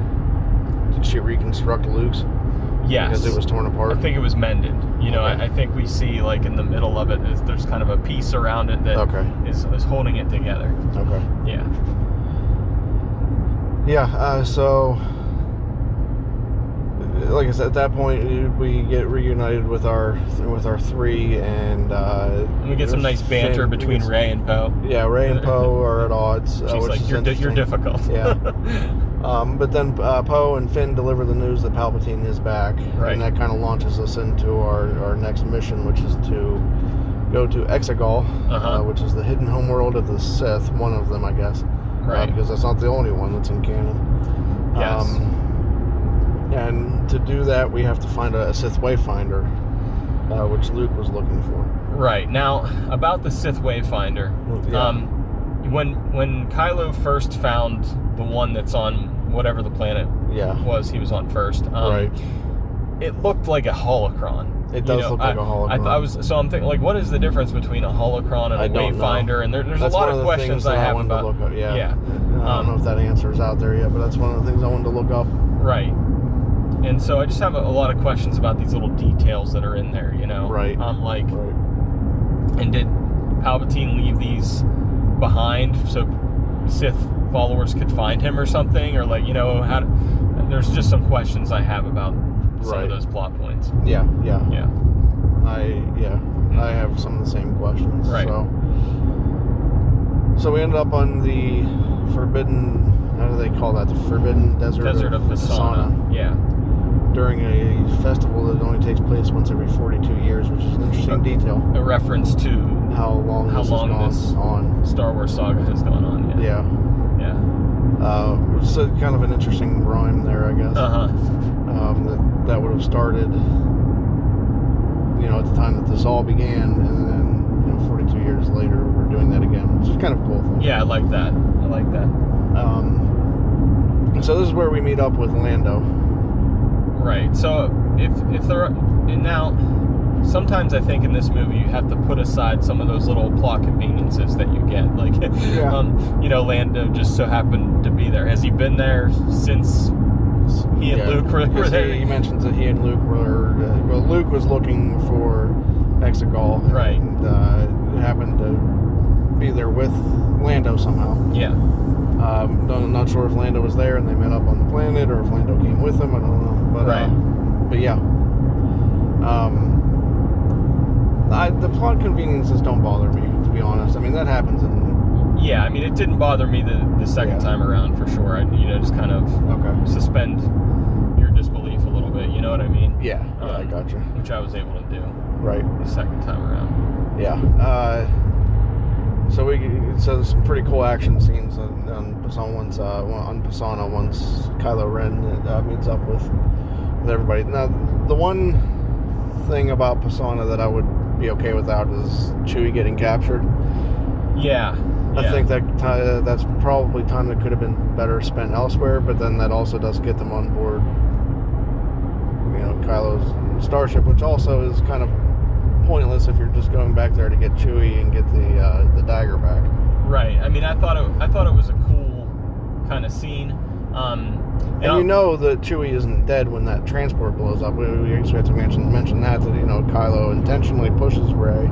Did she reconstruct Luke's? Yes. Because it was torn apart? I think it was mended. I think we see, like, in the middle of it, there's kind of a piece around it that is holding it together. Okay. Yeah. Yeah, so... Like I said, at that point we get reunited with our three, and we get some nice banter between Rey and Poe. Yeah, Rey and Poe are at odds. She's like, you're difficult. Yeah. But then Poe and Finn deliver the news that Palpatine is back, and that kind of launches us into our next mission, which is to go to Exegol, which is the hidden homeworld of the Sith. One of them, I guess. Right. Because that's not the only one that's in canon. Yes. And to do that, we have to find a Sith Wayfinder, which Luke was looking for. Right. Now, about the Sith Wayfinder, when Kylo first found the one that's on whatever the planet was he was on first, it looked like a holocron. It does look like a holocron. I'm thinking, like, what is the difference between a holocron and a Wayfinder? And there's a lot of questions I have about. Look up. Yeah. I don't know if that answer is out there yet, but that's one of the things I wanted to look up. Right. And so I just have a lot of questions about these little details that are in there, Right. And did Palpatine leave these behind so Sith followers could find him or something? Or, like, there's just some questions I have about some of those plot points. Yeah. Mm-hmm. I have some of the same questions. Right. So we ended up on the forbidden. How do they call that? The Forbidden Desert of Pasana. Yeah. During a festival that only takes place once every 42 years, which is an interesting detail. A reference to how long this Star Wars saga has gone on. Yeah. So kind of an interesting rhyme there, I guess. That would have started, at the time that this all began, and then 42 years later we're doing that again, which is kind of a cool thing. Yeah, I like that. So this is where we meet up with Lando. Right. So if there are, and now sometimes I think in this movie you have to put aside some of those little plot conveniences that you get, like Lando just so happened to be there. Has he been there since he and Luke were there? He mentions that he and Luke were. Luke was looking for Exegol, right? And happened to be there with Lando somehow. Yeah. I'm not sure if Lando was there and they met up on the planet, or if Lando came with him. I don't know. But, but yeah. The plot conveniences don't bother me, to be honest. I mean, that happens in... Yeah, I mean, it didn't bother me the second time around, for sure. I, just kind of suspend your disbelief a little bit, you know what I mean? Yeah, I gotcha. Which I was able to do. Right. The second time around. Yeah. So there's some pretty cool action scenes on Pasana once Kylo Ren meets up with everybody. Now, the one thing about Pasana that I would be okay without is Chewie getting captured. Yeah. I think that's probably time that could have been better spent elsewhere, but then that also does get them on board, Kylo's starship, which also is kind of pointless if you're just going back there to get Chewie and get the dagger back. Right. I mean, I thought it was a cool kind of scene. And that Chewie isn't dead when that transport blows up. We actually have to mention that Kylo intentionally pushes Rey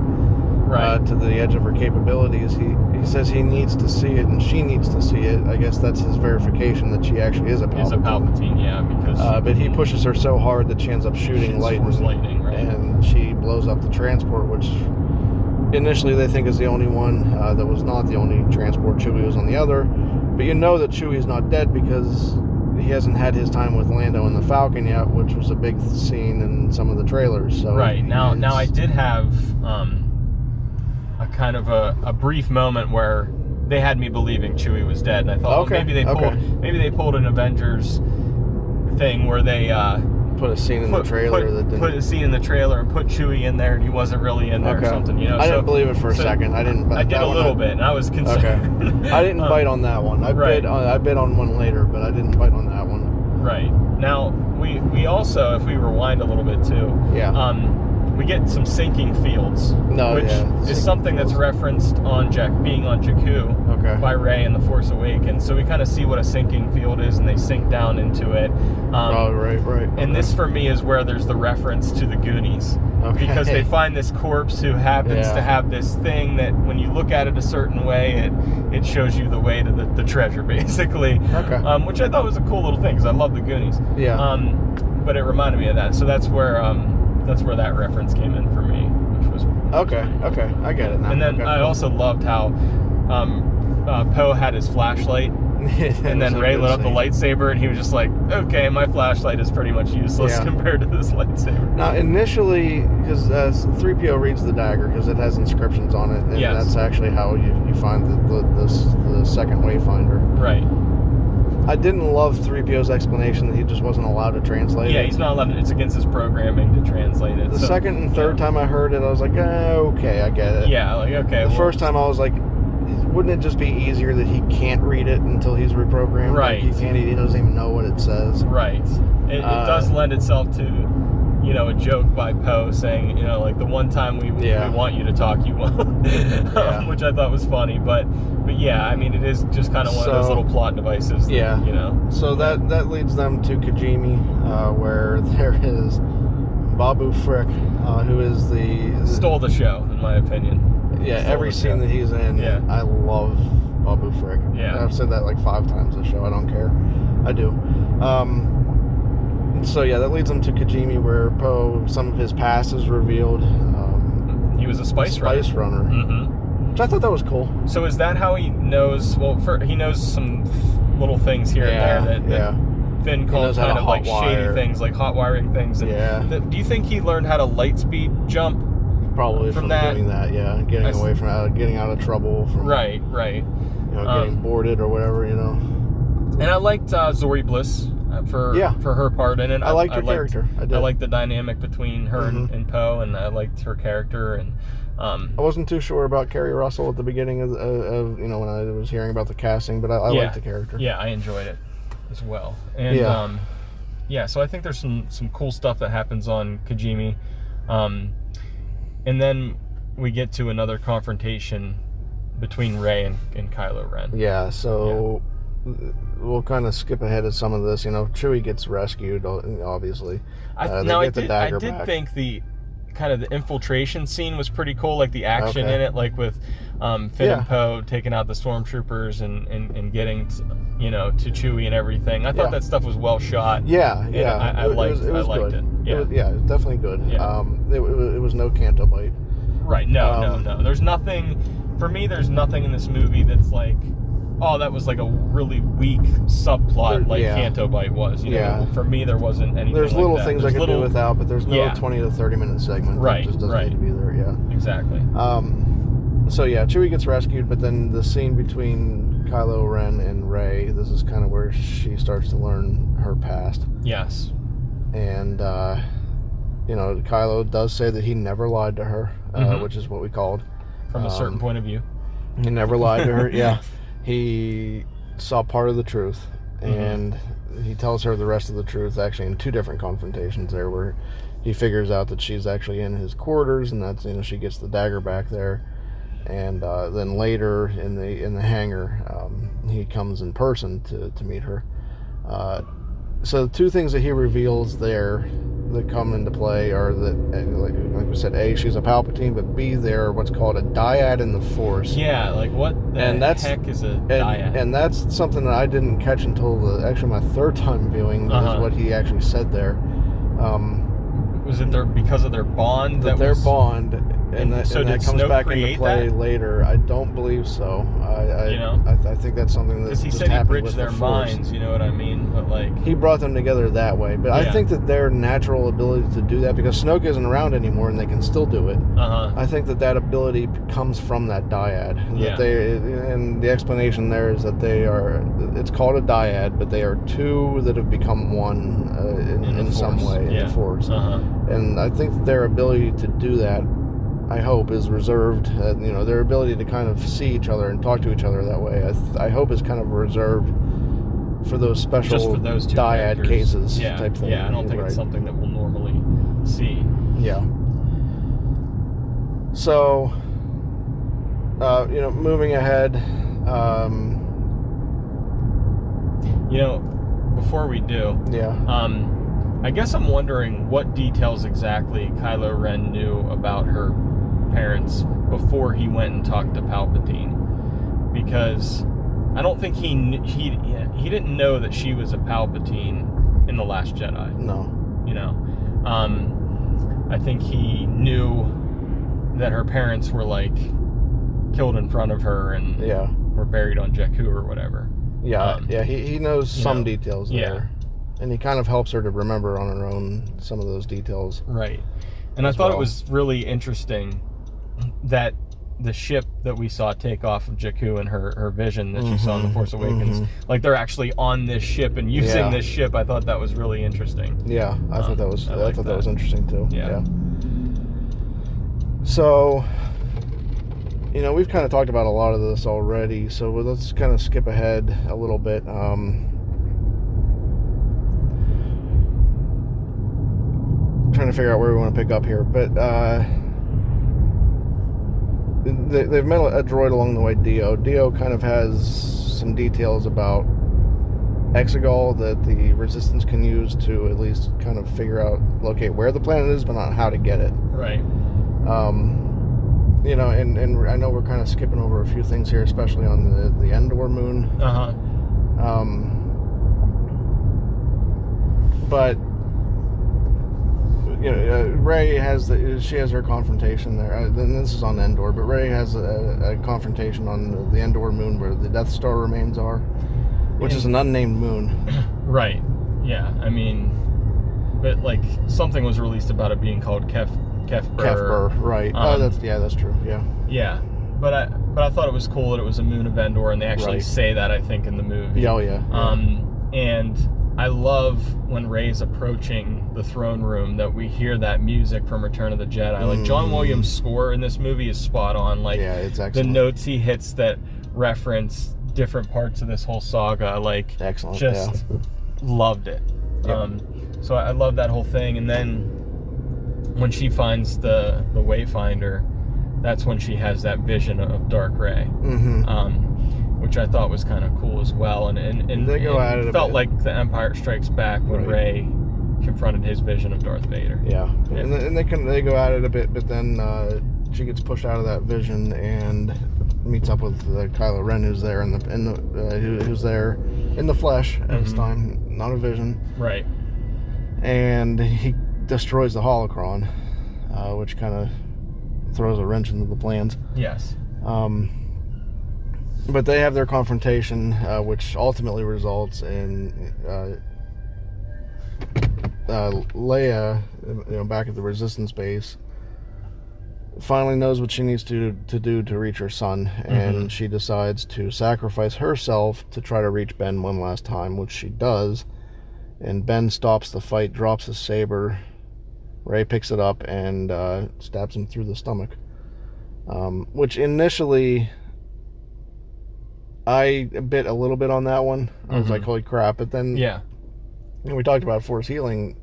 to the edge of her capabilities. He says he needs to see it and she needs to see it. I guess that's his verification that she actually is a Palpatine. Yeah, because but he pushes her so hard that she ends up shooting lightning, right? And she blows up the transport, which initially they think is the only one that was not the only transport. Chewie was on the other, but that Chewie's not dead because he hasn't had his time with Lando and the Falcon yet, which was a big scene in some of the trailers. So right now I did have a kind of a brief moment where they had me believing Chewie was dead, and I thought maybe they pulled an Avengers thing where they put a scene in the trailer put a scene in the trailer and put Chewie in there, and he wasn't really in there or something. I didn't believe it for a second. I didn't. I did a little bit, and I was concerned. Okay. I didn't bite on that one. I bit on one later, but I didn't bite on that one. Right. Now we also, if we rewind a little bit too. Yeah. We get some sinking fields, which is something that's referenced on being on Jakku by Rey in The Force Awakens. So we kind of see what a sinking field is, and they sink down into it. Right. And this, for me, is where there's the reference to the Goonies. Because they find this corpse who happens to have this thing that when you look at it a certain way, it shows you the way to the treasure, basically. Which I thought was a cool little thing, because I love the Goonies. Yeah. But it reminded me of that. So that's where that reference came in for me, which was okay, I get it now. And then I also loved how Poe had his flashlight, and then Rey lit up the lightsaber, and he was just like, okay, my flashlight is pretty much useless compared to this lightsaber. Now, initially, because 3PO reads the dagger, because it has inscriptions on it, and that's actually how you find the second Wayfinder. Right. I didn't love 3PO's explanation that he just wasn't allowed to translate it. Yeah, he's not allowed to. It's against his programming to translate it. The second and third time I heard it, I was like, okay, I get it. Yeah, okay. The first time I was like, wouldn't it just be easier that he can't read it until he's reprogrammed? Right. Like he doesn't even know what it says. Right. It does lend itself to, a joke by Poe saying, like the one time we want you to talk, you won't. Which I thought was funny, but yeah, I mean, it is just kind of one of those little plot devices. So that leads them to Kijimi, where there is Babu Frick, who is stole the show, in my opinion. Yeah, every scene that he's in, I love Babu Frick. Yeah. I've said that like 5 times this show. I don't care. I do. So that leads them to Kijimi, where Poe, some of his past is revealed. He was a spice runner. Mm-hmm. which I thought that was cool. So is that how he knows? Well, he knows some little things here and there that Finn calls kind of like shady things, like hot wiring things. And do you think he learned how to light speed jump? Probably from that, doing that, getting away from getting out of trouble. From, right. Getting boarded or whatever, And I liked Zori Bliss for her part in it. I liked her character. I did. I liked the dynamic between her and Poe, and I liked her character. And I wasn't too sure about Kerry Russell at the beginning of when I was hearing about the casting, but I liked the character. Yeah, I enjoyed it as well. And so I think there's some cool stuff that happens on Kijimi. And then we get to another confrontation between Rey and Kylo Ren. Yeah, so we'll kind of skip ahead of some of this. Chewie gets rescued, obviously. I did think the kind of the infiltration scene was pretty cool, like the action in it, like with Finn and Poe taking out the stormtroopers and getting to Chewie and everything. I thought that stuff was well shot. I liked it. It was definitely good. It was no Canto bite. Right. No. There's nothing for me. There's nothing in this movie that's like, oh, that was like a really weak subplot like Canto Bite was. For me, there wasn't anything. There's little like that. things I could do without, but there's no 20 to 30 minute segment. Right. It just doesn't need to be there. Yeah. Exactly. So Chewie gets rescued, but then the scene between Kylo Ren and Rey, this is kind of where she starts to learn her past. Yes. And Kylo does say that he never lied to her, which is what we called. From a certain point of view. He never lied to her. Yeah. He saw part of the truth, and he tells her the rest of the truth, actually in two different confrontations there, where he figures out that she's actually in his quarters, and that's she gets the dagger back there, and then later in the hangar, he comes in person to meet her. So the two things that he reveals there that come into play are that, like we said, A, she's a Palpatine, but B, they're what's called a dyad in the Force. Yeah, like what the heck is a dyad? And that's something that I didn't catch until my third time viewing, is what he actually said there. Was it because of their bond? Bond, and that comes back into play later. I don't believe so. I think that's something that because he said he bridged their minds. You know what I mean? But like he brought them together that way. But I think that their natural ability to do that, because Snoke isn't around anymore, and they can still do it. I think that ability comes from that dyad. And the explanation there is that they are. It's called a dyad, but they are two that have become one in some way in the Force. And I think their ability to do that, I hope, is reserved. Their ability to kind of see each other and talk to each other that way, I hope is kind of reserved for those special just for those two dyad cases type thing. Yeah, I don't think it's something that we'll normally see. Yeah. So, moving ahead. Before we do. Yeah. I guess I'm wondering what details exactly Kylo Ren knew about her parents before he went and talked to Palpatine, because I don't think he didn't know that she was a Palpatine in The Last Jedi. No. I think he knew that her parents were like killed in front of her and were buried on Jakku or whatever. Yeah, he knows some details there. And he kind of helps her to remember on her own some of those details. Right. And I thought it was really interesting that the ship that we saw take off of Jakku and her vision that she saw in The Force Awakens, like they're actually on this ship and using this ship. I thought that was really interesting. Yeah, I thought that was interesting too. Yeah. So, we've kind of talked about a lot of this already, so let's kind of skip ahead a little bit. Trying to figure out where we want to pick up here, but they've met a droid along the way, Dio. Dio kind of has some details about Exegol that the Resistance can use to at least kind of locate where the planet is, but not how to get it. Right. And I know we're kind of skipping over a few things here, especially on the Endor moon. But Rey she has her confrontation there. And this is on Endor, but Rey has a confrontation on the Endor moon where the Death Star remains are, which is an unnamed moon. Right. Yeah. I mean, but like something was released about it being called Kefbur. Right. That's true. Yeah. Yeah. But I thought it was cool that it was a moon of Endor, and they actually say that, I think, in the movie. Oh yeah. And I love when Rey's approaching the throne room that we hear that music from Return of the Jedi. Like John Williams' score in this movie is spot on. Like it's excellent. The notes he hits that reference different parts of this whole saga. Like excellent. Just loved it. Yep. So I love that whole thing. And then when she finds the Wayfinder, that's when she has that vision of Dark Rey. Which I thought was kind of cool as well, and they go at it felt like The Empire Strikes Back when Rey confronted his vision of Darth Vader. Yeah. And they go at it a bit, but then she gets pushed out of that vision and meets up with Kylo Ren, who's there who's there in the flesh at this time, not a vision. Right. And he destroys the holocron, which kind of throws a wrench into the plans. Yes. But they have their confrontation, which ultimately results in Leia, back at the Resistance base, finally knows what she needs to do to reach her son, and she decides to sacrifice herself to try to reach Ben one last time, which she does. And Ben stops the fight, drops his saber. Rey picks it up and stabs him through the stomach, which initially I bit a little bit on that one. I was like, holy crap. But then when we talked about Force healing,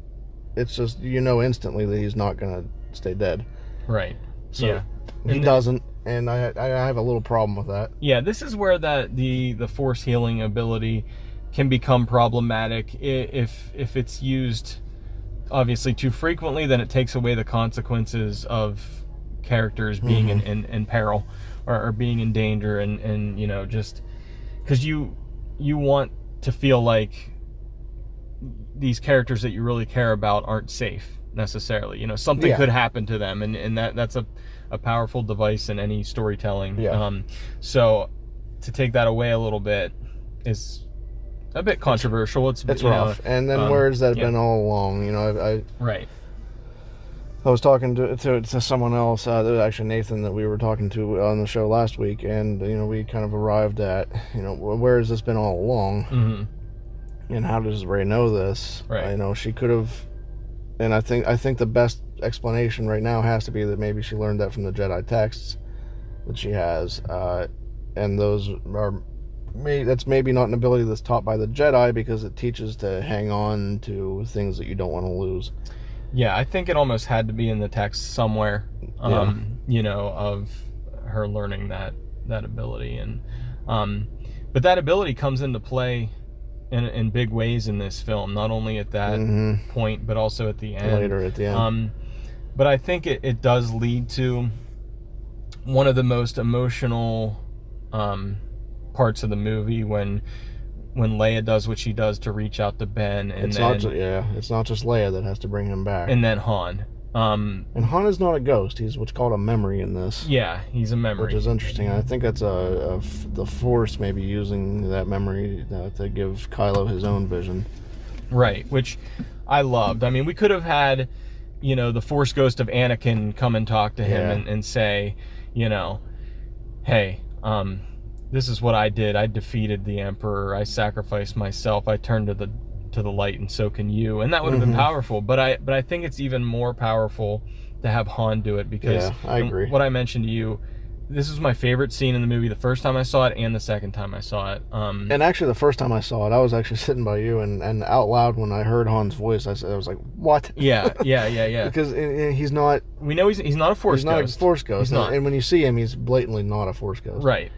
it's just, instantly that he's not going to stay dead. Right. So he doesn't, and I have a little problem with that. Yeah, this is where the Force healing ability can become problematic. If it's used obviously too frequently, then it takes away the consequences of characters being in peril or being in danger, and just because you want to feel like these characters that you really care about aren't safe necessarily. Something could happen to them, and that's a powerful device in any storytelling. So to take that away a little bit is a bit controversial. It's rough. And then where's that been all along? I was talking to someone else, actually Nathan, that we were talking to on the show last week, and we kind of arrived at where has this been all along, and how does Rey know this? She could have, and I think the best explanation right now has to be that maybe she learned that from the Jedi texts that she has, and those are. That's maybe not an ability that's taught by the Jedi, because it teaches to hang on to things that you don't want to lose. Yeah, I think it almost had to be in the text somewhere, of her learning that ability, and but that ability comes into play in big ways in this film, not only at that point, but also at the end. Later at the end. But I think it does lead to one of the most emotional parts of the movie when Leia does what she does to reach out to Ben, and it's not just Leia that has to bring him back, and then Han. And Han is not a ghost; he's what's called a memory in this. Yeah, he's a memory, which is interesting. I think that's the Force maybe using that memory to give Kylo his own vision. Right, which I loved. I mean, we could have had, the Force ghost of Anakin come and talk to him and say, hey, this is what I did. I defeated the Emperor. I sacrificed myself. I turned to the light, and so can you. And that would have been powerful. But I think it's even more powerful to have Han do it, because I agree. What I mentioned to you, this was my favorite scene in the movie the first time I saw it and the second time I saw it. And actually, the first time I saw it, I was actually sitting by you, and out loud when I heard Han's voice, I was like, "What?" Yeah. Because he's not. We know he's not a Force ghost. He's not a Force ghost. He's not. And when you see him, he's blatantly not a Force ghost. Right.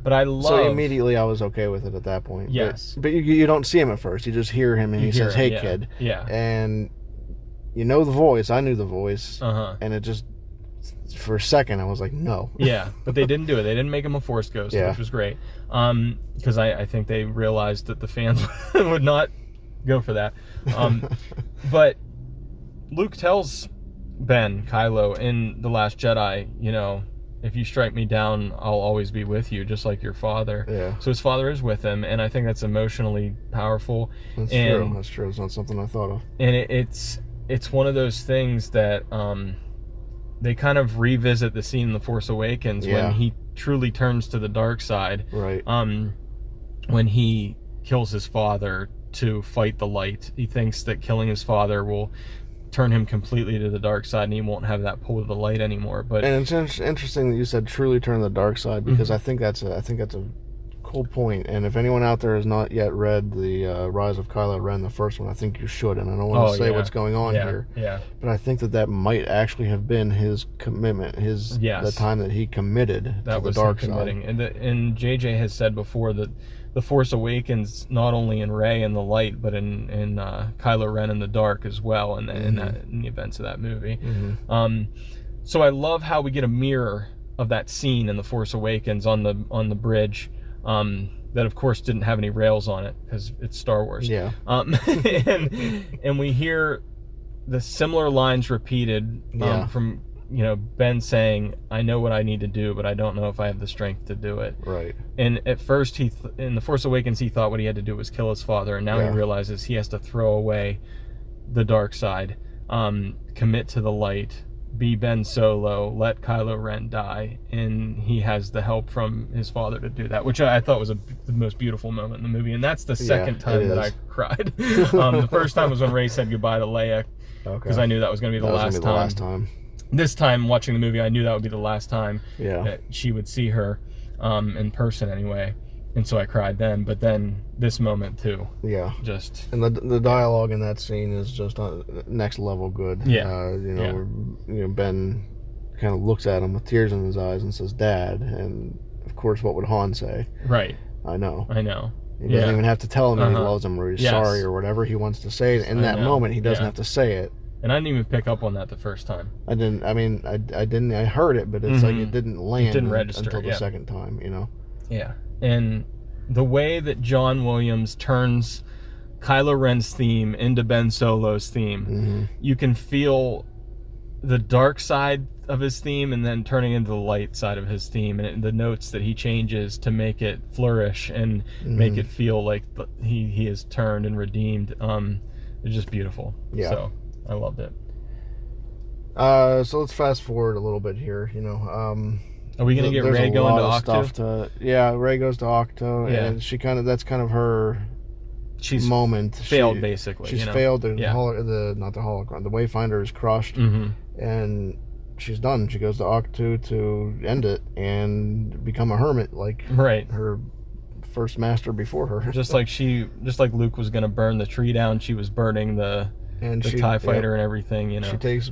But I love. So immediately I was okay with it at that point. Yes. But you don't see him at first. You just hear him, and he says, "Hey, kid." Yeah. And the voice. I knew the voice. And it just, for a second, I was like, no. Yeah, but they didn't do it. They didn't make him a Force ghost, which was great. Because I think they realized that the fans would not go for that. But Luke tells Kylo in The Last Jedi, if you strike me down, I'll always be with you, just like your father. Yeah. So his father is with him, and I think that's emotionally powerful. That's true. That's true. It's not something I thought of. And it's one of those things that they kind of revisit the scene in The Force Awakens when he truly turns to the dark side. Right. When he kills his father to fight the light. He thinks that killing his father will turn him completely to the dark side, and he won't have that pull of the light anymore. But and it's interesting that you said truly turn to the dark side, because I think that's a cool point. And if anyone out there has not yet read the Rise of Kylo Ren, the first one, I think you should. And I don't want to say what's going on here. Yeah. But I think that might actually have been his commitment, the time that he committed to the dark side. And JJ has said before that the Force Awakens not only in Rey and the light, but in Kylo Ren in the dark as well, and in the events of that movie. So I love how we get a mirror of that scene in the Force Awakens on the bridge. That of course didn't have any rails on it because it's Star Wars. Yeah. And we hear the similar lines repeated from Ben saying, "I know what I need to do, but I don't know if I have the strength to do it." Right. And at first, in The Force Awakens, he thought what he had to do was kill his father, and now he realizes he has to throw away the dark side, commit to the light, be Ben Solo, let Kylo Ren die, and he has the help from his father to do that, which I thought was the most beautiful moment in the movie. And that's the second time that I cried. The first time was when Rey said goodbye to Leia, because I knew that was going to be the last time. This time, watching the movie, I knew that would be the last time that she would see her, in person anyway. And so I cried then, but then this moment too. Yeah. Just. And the dialogue in that scene is just next level good. Yeah. Ben kind of looks at him with tears in his eyes and says, "Dad," and of course, what would Han say? Right. I know. He doesn't even have to tell him that he loves him or he's sorry or whatever he wants to say. In that moment, he doesn't have to say it. And I didn't even pick up on that the first time. I didn't. I mean, I didn't. I heard it, but it's like it didn't land. It didn't register until the second time. Yeah. And the way that John Williams turns Kylo Ren's theme into Ben Solo's theme, you can feel the dark side of his theme and then turning into the light side of his theme, and the notes that he changes to make it flourish and make it feel like he is turned and redeemed. It's just beautiful. Yeah. So I loved it. So let's fast forward a little bit here. Are we gonna get Rey going to Octo? Rey goes to Octo, and that's kind of her. She's moment. Failed basically. She's failed. The hologram. The Wayfinder is crushed, and she's done. She goes to Octo to end it and become a hermit, like her first master before her. Just like Luke was gonna burn the tree down, she was burning the TIE fighter and everything. She takes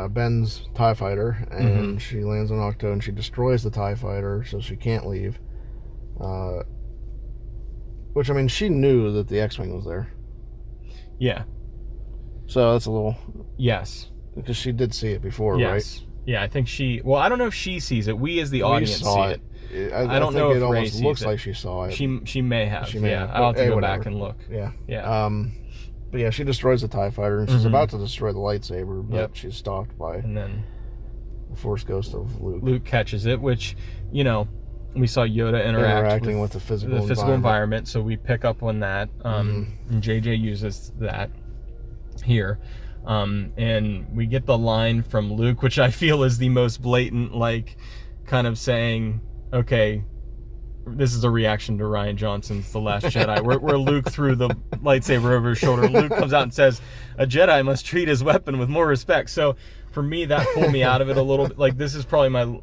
Ben's TIE fighter and she lands on Octo and she destroys the TIE fighter, so she can't leave. Which, I mean, she knew that the X-Wing was there. Yeah. So that's a little... Yes. Because she did see it before, right? Yeah, I think she... Well, I don't know if she sees it. We as the audience see it. I don't know if it almost looks like she saw it. She may have. I'll have to go back and look. Yeah. But yeah, she destroys the TIE fighter, and she's about to destroy the lightsaber, but she's stopped by and then the Force Ghost of Luke. Luke catches it, which, we saw Yoda interacting with the physical environment, so we pick up on that. And JJ uses that here. And we get the line from Luke, which I feel is the most blatant, kind of saying, okay, this is a reaction to Rian Johnson's The Last Jedi, where Luke threw the lightsaber over his shoulder. Luke comes out and says, "A Jedi must treat his weapon with more respect." So for me, that pulled me out of it a little bit. This is probably my...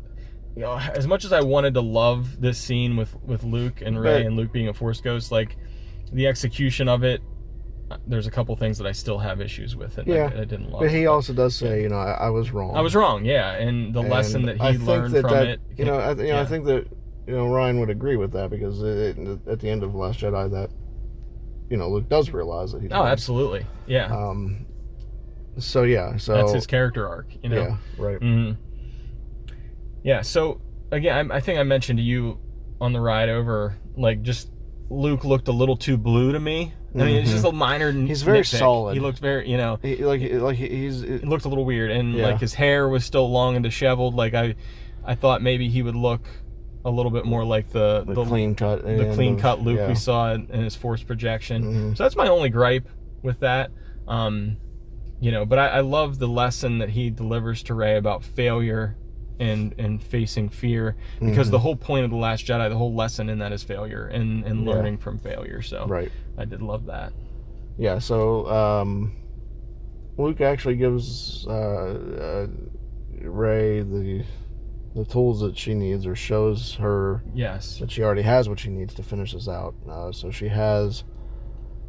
as much as I wanted to love this scene with Luke and Rey and Luke being a Force ghost, the execution of it, there's a couple things that I still have issues with it. I didn't love. But he also does say, I was wrong. I was wrong, and the lesson that he learned from it. I think that Ryan would agree with that, because at the end of The Last Jedi, that Luke does realize that he. Oh, absolutely, yeah. So that's his character arc. Yeah, right. Mm-hmm. Yeah, so again, I think I mentioned to you on the ride over, just Luke looked a little too blue to me. I mean, it's just a minor. He's very nitpick. solid. He looked very, he looked a little weird, and like his hair was still long and disheveled. Like I thought maybe he would look a little bit more like the clean cut, Luke we saw in his Force projection. So that's my only gripe with that. But I love the lesson that he delivers to Rey about failure and facing fear, because the whole point of The Last Jedi, the whole lesson in that is failure and learning from failure. So I did love that. Yeah, so Luke actually gives Rey the tools that she needs, or shows her that she already has what she needs to finish this out. So she has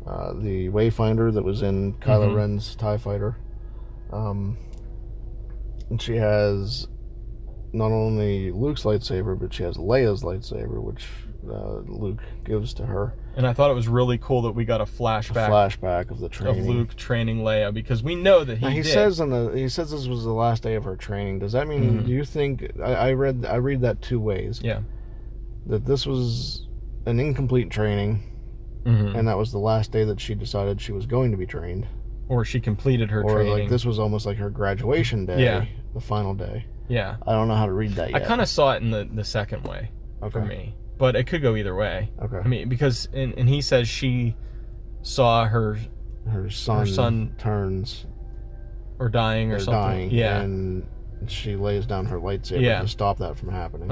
the Wayfinder that was in Kylo Ren's TIE Fighter. And she has not only Luke's lightsaber, but she has Leia's lightsaber, which Luke gives to her. And I thought it was really cool that we got a flashback of the training of Luke training Leia, because we know that he says this was the last day of her training. Does that mean? Do you think I read that two ways? Yeah. That this was an incomplete training, and that was the last day that she decided she was going to be trained, or she completed her training. Or like this was almost like her graduation day, the final day. Yeah. I don't know how to read that yet. I kind of saw it in the second way for me. But it could go either way. Okay. I mean, because and he says she saw her son turns or dying or something. Yeah. And she lays down her lightsaber to stop that from happening.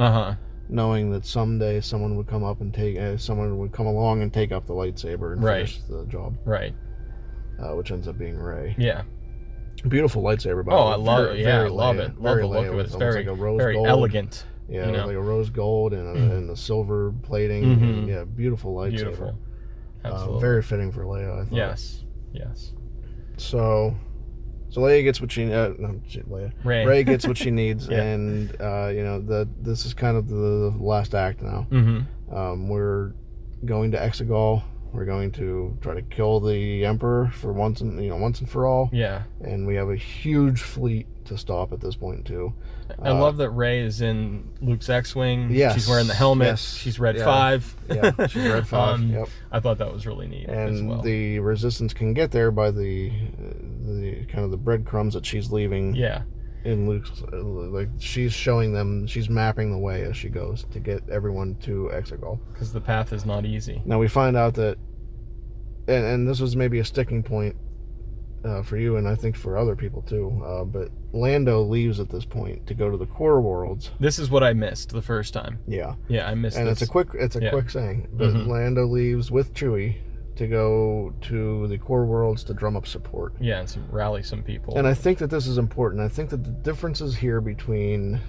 Knowing that someday someone would come along and take up the lightsaber and finish the job. Right. Which ends up being Rey. Yeah. Beautiful lightsaber. I love it. Yeah, I love it. Love the look of it. It's very, like very elegant. Yeah, like a rose gold and the silver plating. Yeah, beautiful lightsaber. Beautiful. Absolutely. Very fitting for Leia, I thought. Yes. So Leia gets what Rey gets what she needs, and this is kind of the last act now. We're going to Exegol. We're going to try to kill the Emperor for once and for all. Yeah. And we have a huge fleet to stop at this point too. I love that Rey is in Luke's X-wing. Yes. She's wearing the helmet. Yes. She's Red 5. Yeah, she's Red 5. Yep. I thought that was really neat as well. And the Resistance can get there by the kind of the breadcrumbs that she's leaving. Yeah. In Luke's, like she's showing them, she's mapping the way as she goes to get everyone to Exegol. Because the path is not easy. Now we find out that, and this was maybe a sticking point for you, and I think for other people too. But Lando leaves at this point to go to the core worlds. This is what I missed the first time. Yeah, I missed. And this. it's a quick saying, but Lando leaves with Chewie to go to the core worlds to drum up support. Yeah, and rally some people. And I think that this is important. I think that the differences here between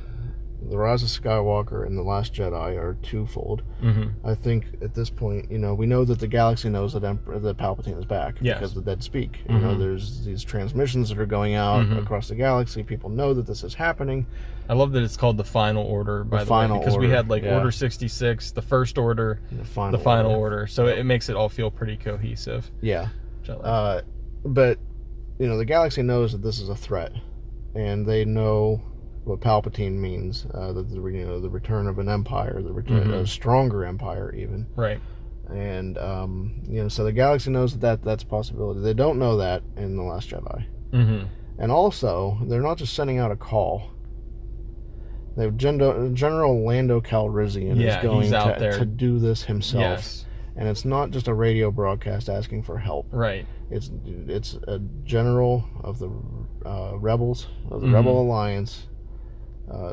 the Rise of Skywalker and The Last Jedi are twofold. I think at this point, we know that the galaxy knows that Palpatine is back because the dead speak. There's these transmissions that are going out across the galaxy. People know that this is happening. I love that it's called the Final Order, by the way, because we had Order 66, the First Order, the Final Order. So it makes it all feel pretty cohesive. Yeah. But, the galaxy knows that this is a threat, and they know what Palpatine means, that the return of an empire, the return of a stronger empire, even. Right. And so the galaxy knows that's a possibility. They don't know that in The Last Jedi. And also, they're not just sending out a call. They have General Lando Calrissian is going to do this himself. Yes. And it's not just a radio broadcast asking for help. Right. It's a general of the rebels, of the Rebel Alliance.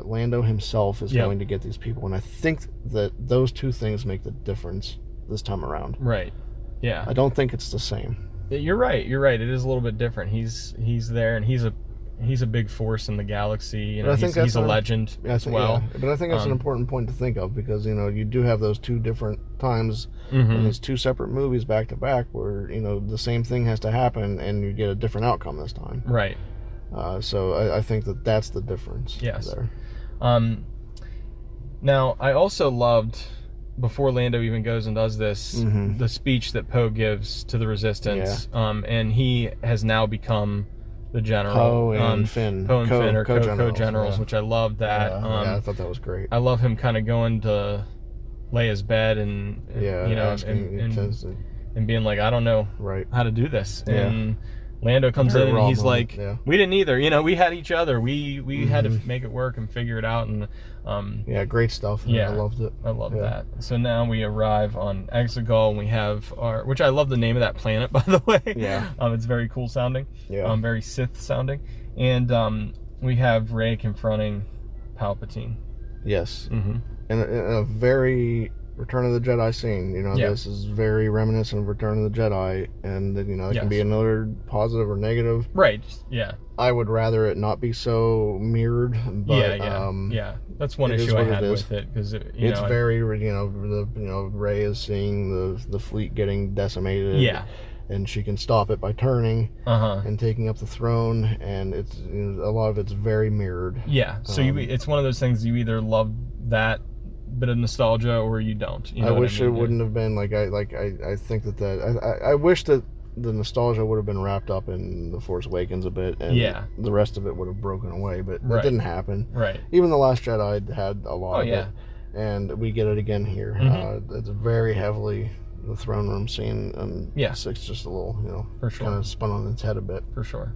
Lando himself is going to get these people, and I think that those two things make the difference this time around. Right. Yeah. I don't think it's the same. You're right. It is a little bit different. He's there, and he's a big force in the galaxy. He's a legend as well. Yeah. But I think that's an important point to think of, because you do have those two different times in these two separate movies back to back where the same thing has to happen and you get a different outcome this time. Right. So I think that's the difference. Yes. There. Now I also loved, before Lando even goes and does this, the speech that Poe gives to the Resistance. Yeah. And he has now become the general. Poe and Finn are co-generals, which I love that. I thought that was great. I love him kind of going to Leia's bed and you know, and being like, I don't know how to do this. Yeah. And Lando comes in and he's like, yeah. we didn't either. You know, we had each other. We had to make it work and figure it out. And yeah, great stuff. Yeah, I loved it. I love that. So now we arrive on Exegol and we have our, which I love the name of that planet, by the way. Yeah. It's very cool sounding. Yeah. Very Sith sounding. And we have Rey confronting Palpatine. Yes. In a very Return of the Jedi scene. You know, this is very reminiscent of Return of the Jedi, and you know, it can be another positive or negative. Right. Yeah. I would rather it not be so mirrored. But, yeah. That's one issue I had with it because it's very, you know, Rey is seeing the fleet getting decimated. Yeah. And she can stop it by turning and taking up the throne, and it's, you know, a lot of it's very mirrored. Yeah. So it's one of those things you either love that bit of nostalgia or you don't. You know I wish it wouldn't have been like I think that I wish that the nostalgia would have been wrapped up in The Force Awakens a bit, and the rest of it would have broken away, but that didn't happen. Right. Even The Last Jedi had a lot of it, and we get it again here. It's very heavily the throne room scene, and 6 just a little, you know, kind of spun on its head a bit. For sure.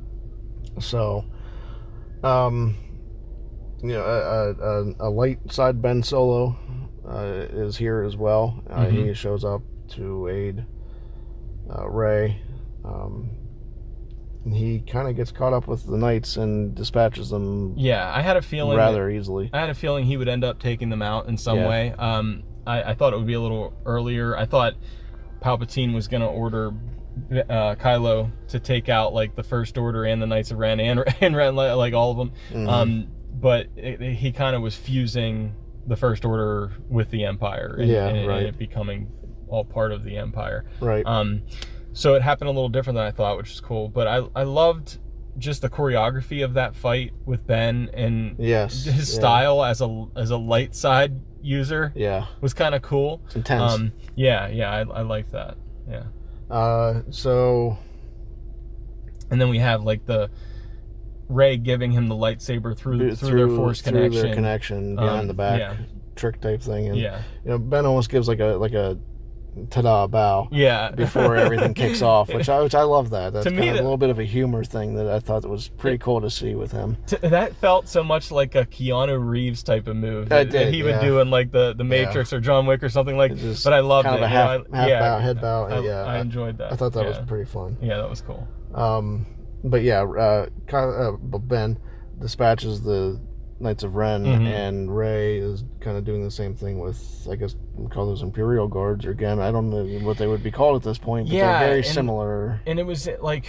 So, you know, a light side Ben Solo is here as well. He shows up to aid Rey. He kind of gets caught up with the Knights and dispatches them. Yeah, I had a feeling rather easily. I had a feeling he would end up taking them out in some way. I thought it would be a little earlier. I thought Palpatine was going to order Kylo to take out like the First Order and the Knights of Ren and Ren, like all of them. But he kind of was fusing the First Order with the Empire and it becoming all part of the Empire. Right. So it happened a little different than I thought, which is cool. But I loved just the choreography of that fight with Ben and his style as a light side user. Yeah, was kind of cool. It's intense. I liked that. Yeah. So, and then we have like the Rey giving him the lightsaber through their force connection. Their connection behind the back trick type thing, and you know, Ben almost gives like a ta-da bow before everything kicks off, which I love that. That's kind of a little bit of a humor thing that I thought that was pretty cool to see with him. That felt so much like a Keanu Reeves type of move that he would do in like the Matrix or John Wick or something like. But I loved kind it. Kind of a half head bow. I enjoyed that. I thought that was pretty fun. Yeah, that was cool. But yeah, Ben dispatches the Knights of Ren, and Rey is kind of doing the same thing with, I guess we call those Imperial Guards. Or again, I don't know what they would be called at this point, but they're very similar. And it was like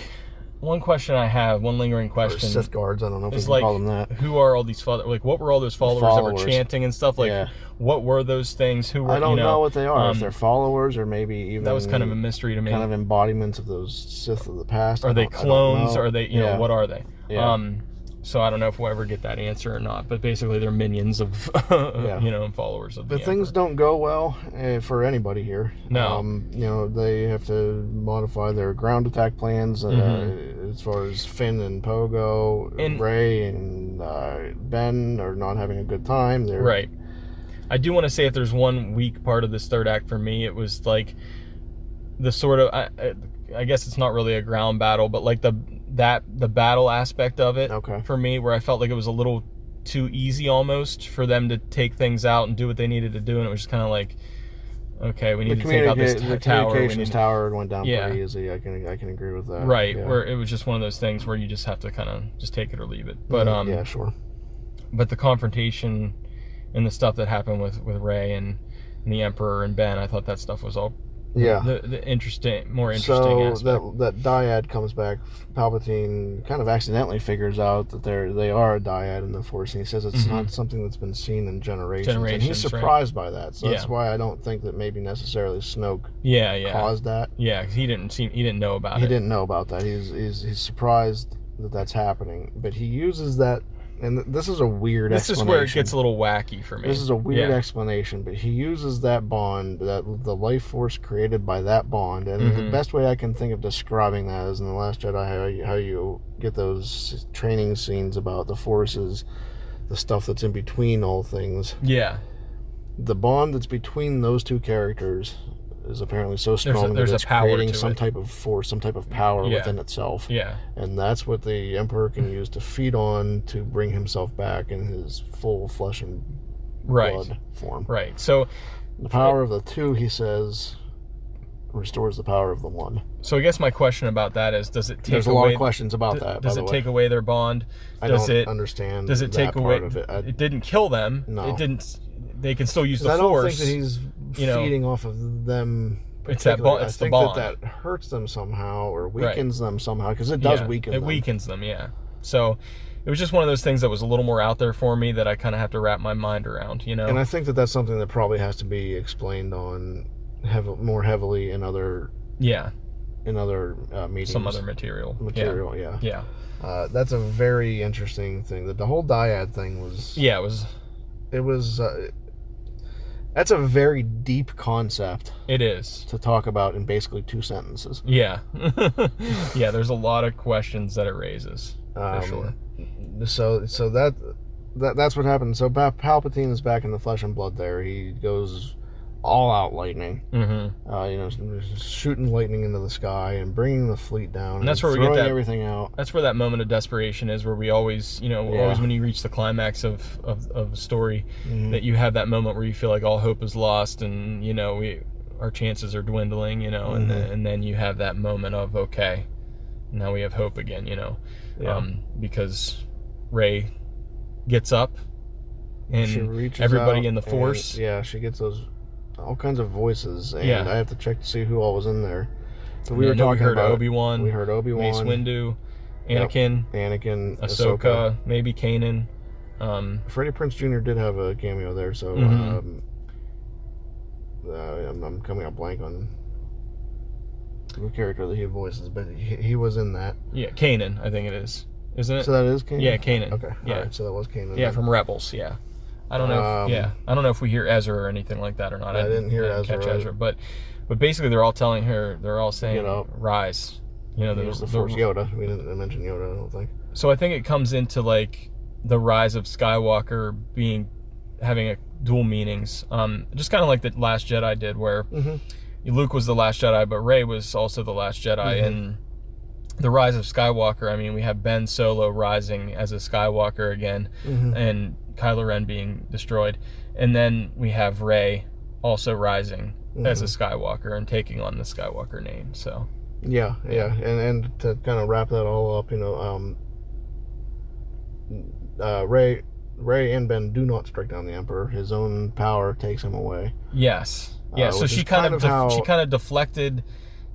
one question I have, one lingering question. Or Sith Guards, I don't know if we can like, call them that. Who are all these followers? Like, what were all those followers that were chanting and stuff? Like, what were those things? Who were? I don't know what they are. If they're followers, or maybe even that was kind of a mystery to me. Kind of embodiments of those Sith of the past. Are they clones? Are they? You know, what are they? Yeah. So I don't know if we'll ever get that answer or not, but basically they're minions of, you know, followers of the Emperor. Things don't go well for anybody here. No. You know, they have to modify their ground attack plans as far as Finn and Pogo, and Rey and Ben are not having a good time. Right. I do want to say if there's one weak part of this third act for me, it was like the sort of, I guess it's not really a ground battle, but like the battle aspect of it for me, where I felt like it was a little too easy almost for them to take things out and do what they needed to do, and it was just kind of like, okay, we need to take out this tower. The communications tower went down pretty easy. I can agree with that. Right, where it was just one of those things where you just have to kind of just take it or leave it. But yeah, sure. But the confrontation and the stuff that happened with Rey and the Emperor and Ben, I thought that stuff was all the more interesting aspect. So that dyad comes back. Palpatine kind of accidentally figures out that they are a dyad in the Force, and he says it's not something that's been seen in generations. And he's surprised by that. So that's why I don't think that maybe necessarily Snoke caused that. Yeah, because he didn't know about it. He didn't know about that. He's surprised that that's happening, but he uses that. And this is a weird explanation. This is where it gets a little wacky for me. This is a weird explanation, but he uses that bond, that the life force created by that bond, and the best way I can think of describing that is in The Last Jedi, how you get those training scenes about the forces, the stuff that's in between all things. Yeah. the bond that's between those two characters is apparently so strong there's that a it's power creating to some it. type of force, some type of power within itself. Yeah. And that's what the Emperor can use to feed on to bring himself back in his full flesh and blood form. Right. So the power of the two, he says, restores the power of the one. So I guess my question about that is, does it take There's a lot of questions about that. Does it take away their bond? Does I don't understand. Does it take away? Of it. It didn't kill them. No. It didn't. They can still use the Force. I don't think Force. that he's feeding off of them. It's that bond. It's the bond. I think that hurts them somehow or weakens them somehow, because it does weaken them. It weakens them, yeah. So it was just one of those things that was a little more out there for me that I kind of have to wrap my mind around, you know. And I think that that's something that probably has to be explained on more heavily in other meetings. Some other material. Yeah. That's a very interesting thing. That the whole dyad thing was. Yeah, it was. That's a very deep concept. It is. To talk about in basically 2 sentences. Yeah. Yeah, there's a lot of questions that it raises, for sure. So that's what happened. So Palpatine is back in the flesh and blood there. He goes all out lightning. Shooting lightning into the sky and bringing the fleet down. And that's where we get that everything out. That's where that moment of desperation is, where we always, always when you reach the climax of a story, that you have that moment where you feel like all hope is lost, and our chances are dwindling, and then you have that moment of, okay, now we have hope again, because Rey gets up and everybody in the Force. She gets those all kinds of voices, and I have to check to see who all was in there. But we heard Obi-Wan. We heard Obi-Wan, Mace Windu, Anakin, Ahsoka, maybe Kanan. Freddie Prinze Jr. did have a cameo there, so I'm coming up blank on the character that he voices, but he was in that. Yeah, Kanan, I think it is, isn't it? So that is Kanan? Yeah, Kanan. Okay, yeah. All right, so that was Kanan. Yeah, from Rebels. Yeah. I don't know. I don't know if we hear Ezra or anything like that or not. I didn't hear Ezra. Catch Ezra, but basically they're all telling her. They're all saying, "Rise." There's the Force Yoda. We didn't mention Yoda, I don't think. So I think it comes into like the Rise of Skywalker having a dual meanings. Just kind of like the Last Jedi did, where Luke was the last Jedi, but Rey was also the last Jedi, and the Rise of Skywalker. I mean, we have Ben Solo rising as a Skywalker again, and Kylo Ren being destroyed, and then we have Rey also rising as a Skywalker and taking on the Skywalker name. So yeah, and to kind of wrap that all up, Rey and Ben do not strike down the Emperor. His own power takes him away. Yes. So she kind of deflected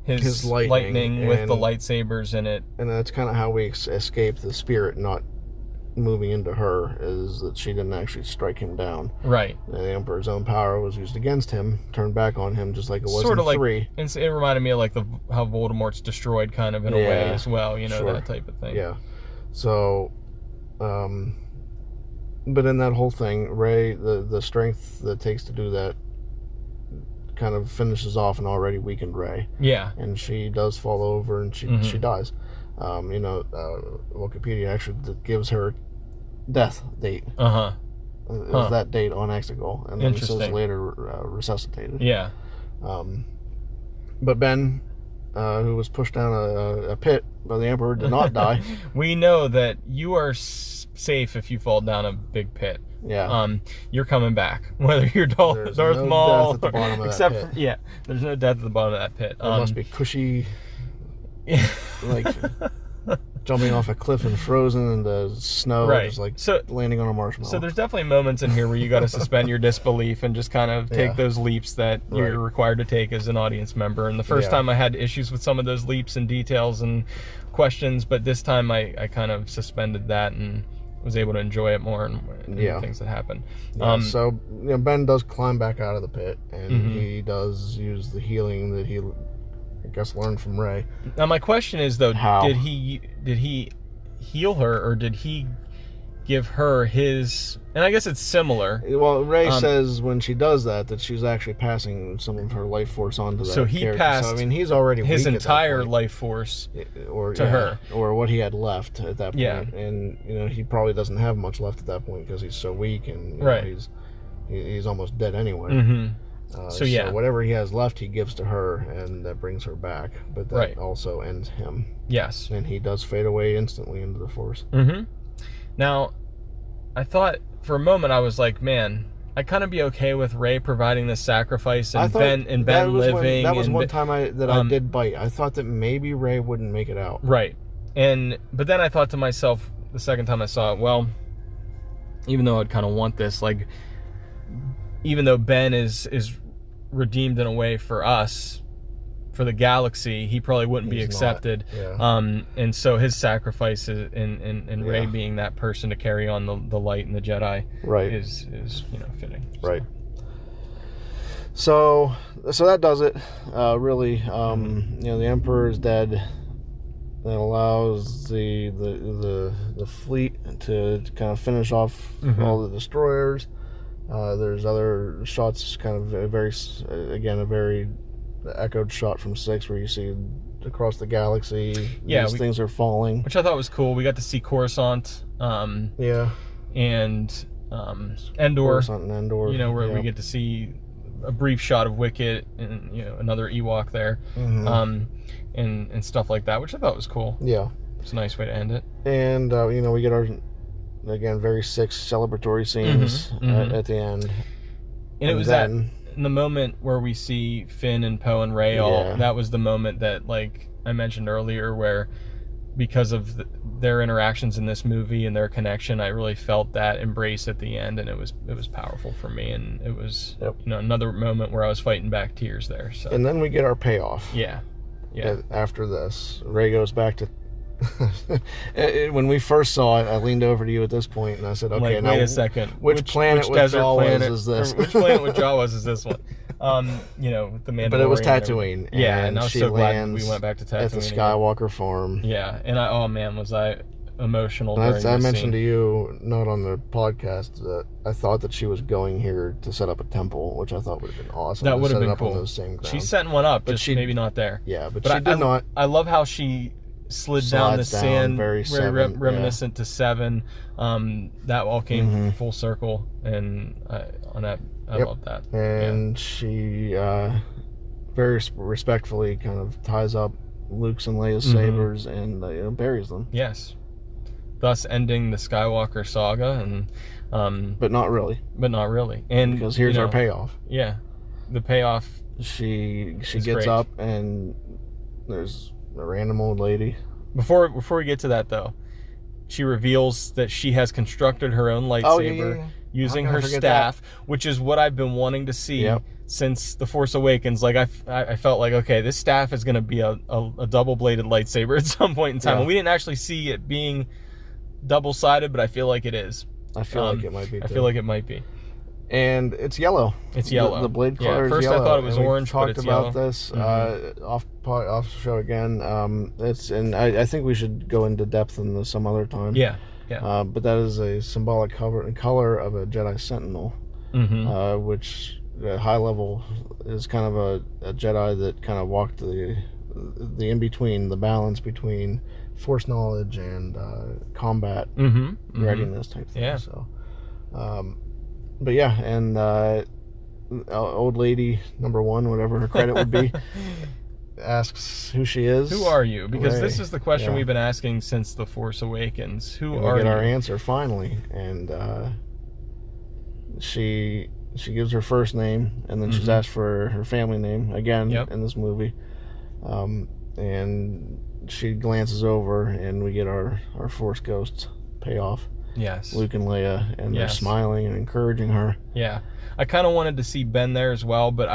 his lightning with the lightsabers in it, and that's kind of how we escape the spirit not moving into her, is that she didn't actually strike him down. Right. The Emperor's own power was used against him, turned back on him, just like it was in 3. It reminded me of like how Voldemort's destroyed kind of in a way as well, that type of thing. Yeah. So, but in that whole thing, Rey, the strength that it takes to do that kind of finishes off an already weakened Rey. Yeah. And she does fall over and she dies. Wikipedia actually gives her death date. It was that date on Exegol, and then it says later resuscitated. Yeah. But Ben, who was pushed down a pit by the Emperor, did not die. We know that you are safe if you fall down a big pit. Yeah. You're coming back, whether you're Darth Maul, there's no death at the bottom of that pit. It must be cushy. Like jumping off a cliff and frozen in the snow, just like landing on a marshmallow. So there's definitely moments in here where you got to suspend your disbelief and just kind of take those leaps that you're required to take as an audience member. And the first time I had issues with some of those leaps and details and questions, but this time I kind of suspended that and was able to enjoy it more and things that happen. So Ben does climb back out of the pit, and he does use the healing that he, I guess, learned from Rey. Now my question is though, how? did he heal her, or did he give her his? And I guess it's similar. Well, Rey says when she does that she's actually passing some of her life force onto that. So he character. passed. So, I mean, he's already his weak entire life force to her, or what he had left at that point. Yeah. And he probably doesn't have much left at that point because he's so weak, and he's almost dead anyway. So yeah, whatever he has left, he gives to her, and that brings her back. But that also ends him. Yes. And he does fade away instantly into the Force. Now, I thought for a moment, I was like, man, I'd kind of be okay with Rey providing this sacrifice and Ben living. That was one time I did bite. I thought that maybe Rey wouldn't make it out. Right. But then I thought to myself the second time I saw it, well, even though I'd kind of want this, like, even though Ben is redeemed in a way for us, for the galaxy, he probably wouldn't be accepted. And so his sacrifice and Rey being that person to carry on the light and the Jedi is fitting. Right. So that does it. Really, the Emperor is dead. That allows the fleet to kind of finish off all the destroyers. There's other shots, kind of a very echoed shot from 6 where you see across the galaxy these things are falling, which I thought was cool. We got to see Coruscant, and Endor. Coruscant and Endor, where we get to see a brief shot of Wicket and another Ewok there, and stuff like that, which I thought was cool. Yeah, it's a nice way to end it. And we get our very 6 celebratory scenes at the end, and it was then in the moment where we see Finn and Poe and Rey that was the moment that, like I mentioned earlier, where because of their interactions in this movie and their connection, I really felt that embrace at the end, and it was powerful for me, and it was another moment where I was fighting back tears there. So. And then we get our payoff. Yeah. After this, Rey goes back to. When we first saw it, I leaned over to you at this point and I said, "Okay, like, now wait a second. Which planet with Jawas is this? Which planet with Jawas is this one?" With the Mandalorian. But it was Tatooine. And I was so glad we went back to Tatooine at the Skywalker farm. Yeah, and was I emotional. I mentioned to you, not on the podcast, that I thought that she was going here to set up a temple, which I thought would have been awesome. That would have been cool. On those same grounds. She's setting one up, but maybe not there. Yeah, but she did not. I love how she slid down the sand, very reminiscent to 7. That all came full circle, and I love that. And she very respectfully kind of ties up Luke's and Leia's sabers and buries them. Yes, thus ending the Skywalker saga, and but not really. And because here's our payoff. Yeah, the payoff. She gets up and there's a random old lady. Before we get to that, though, she reveals that she has constructed her own lightsaber using her staff, which is what I've been wanting to see since The Force Awakens. Like I felt like, okay, this staff is going to be a double-bladed lightsaber at some point in time, and we didn't actually see it being double-sided, but I feel like it is. I feel like it might be. I feel like it might be. And it's yellow. It's yellow. The blade color is first yellow. I thought it was orange, but it's talked yellow. about this off the show again. I think we should go into depth in some other time. Yeah. But that is a symbolic color of a Jedi Sentinel, which at high level is kind of a Jedi that kind of walked the in between, the balance between Force knowledge and combat readiness type thing. Yeah. So. But yeah, and old lady number 1, whatever her credit would be, asks who she is. Who are you? Because Rey. This is the question we've been asking since The Force Awakens. Who are you? We get our answer finally, and she gives her first name, and then she's asked for her family name again in this movie, and she glances over, and we get our Force Ghosts payoff. Yes. Luke and Leia, and they're smiling and encouraging her. Yeah. I kind of wanted to see Ben there as well, but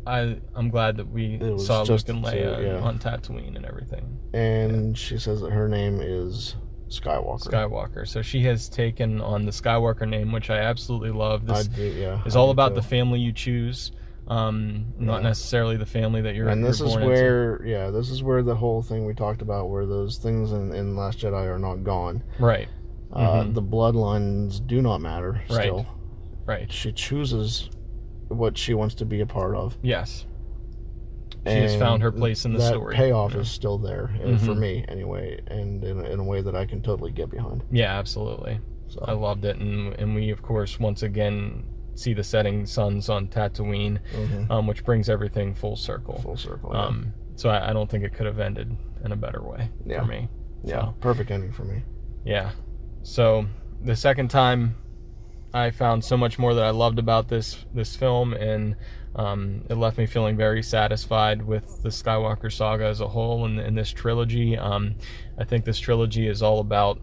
I'm glad that we saw Luke and Leia on Tatooine and everything. And she says that her name is Skywalker. So she has taken on the Skywalker name, which I absolutely love. This is all about the family you choose, not necessarily the family that you're. And this you're is born where into. This is where the whole thing we talked about, where those things in Last Jedi are not gone. Right. The bloodlines do not matter still. Right. She chooses what she wants to be a part of. Yes. She has found her place in the story. That payoff is still there, for me anyway, and in a way that I can totally get behind. Yeah, absolutely. So. I loved it, and we, of course, once again see the setting suns on Tatooine, which brings everything full circle. Full circle. Yeah. So I don't think it could have ended in a better way for me. Yeah, so, perfect ending for me. Yeah. So the second time, I found so much more that I loved about this film, and it left me feeling very satisfied with the Skywalker saga as a whole, and this trilogy. I think this trilogy is all about,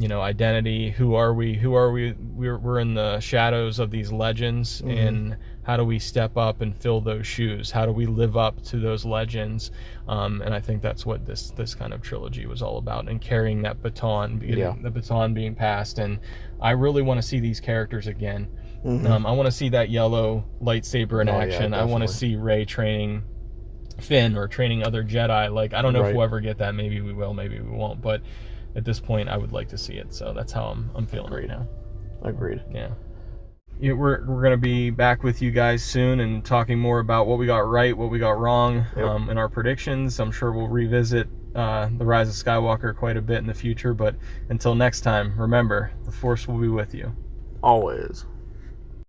identity. Who are we? We're in the shadows of these legends, and how do we step up and fill those shoes? How do we live up to those legends? And I think that's what this kind of trilogy was all about, and carrying that baton, the baton being passed. And I really want to see these characters again. I want to see that yellow lightsaber in action. I want to see Rey training Finn or training other Jedi. Like, I don't know if we'll ever get that. Maybe we will, maybe we won't. But at this point, I would like to see it. So that's how I'm feeling right now. Agreed. Yeah. We're going to be back with you guys soon and talking more about what we got right, what we got wrong, in our predictions. I'm sure we'll revisit the Rise of Skywalker quite a bit in the future. But until next time, remember, the Force will be with you. Always.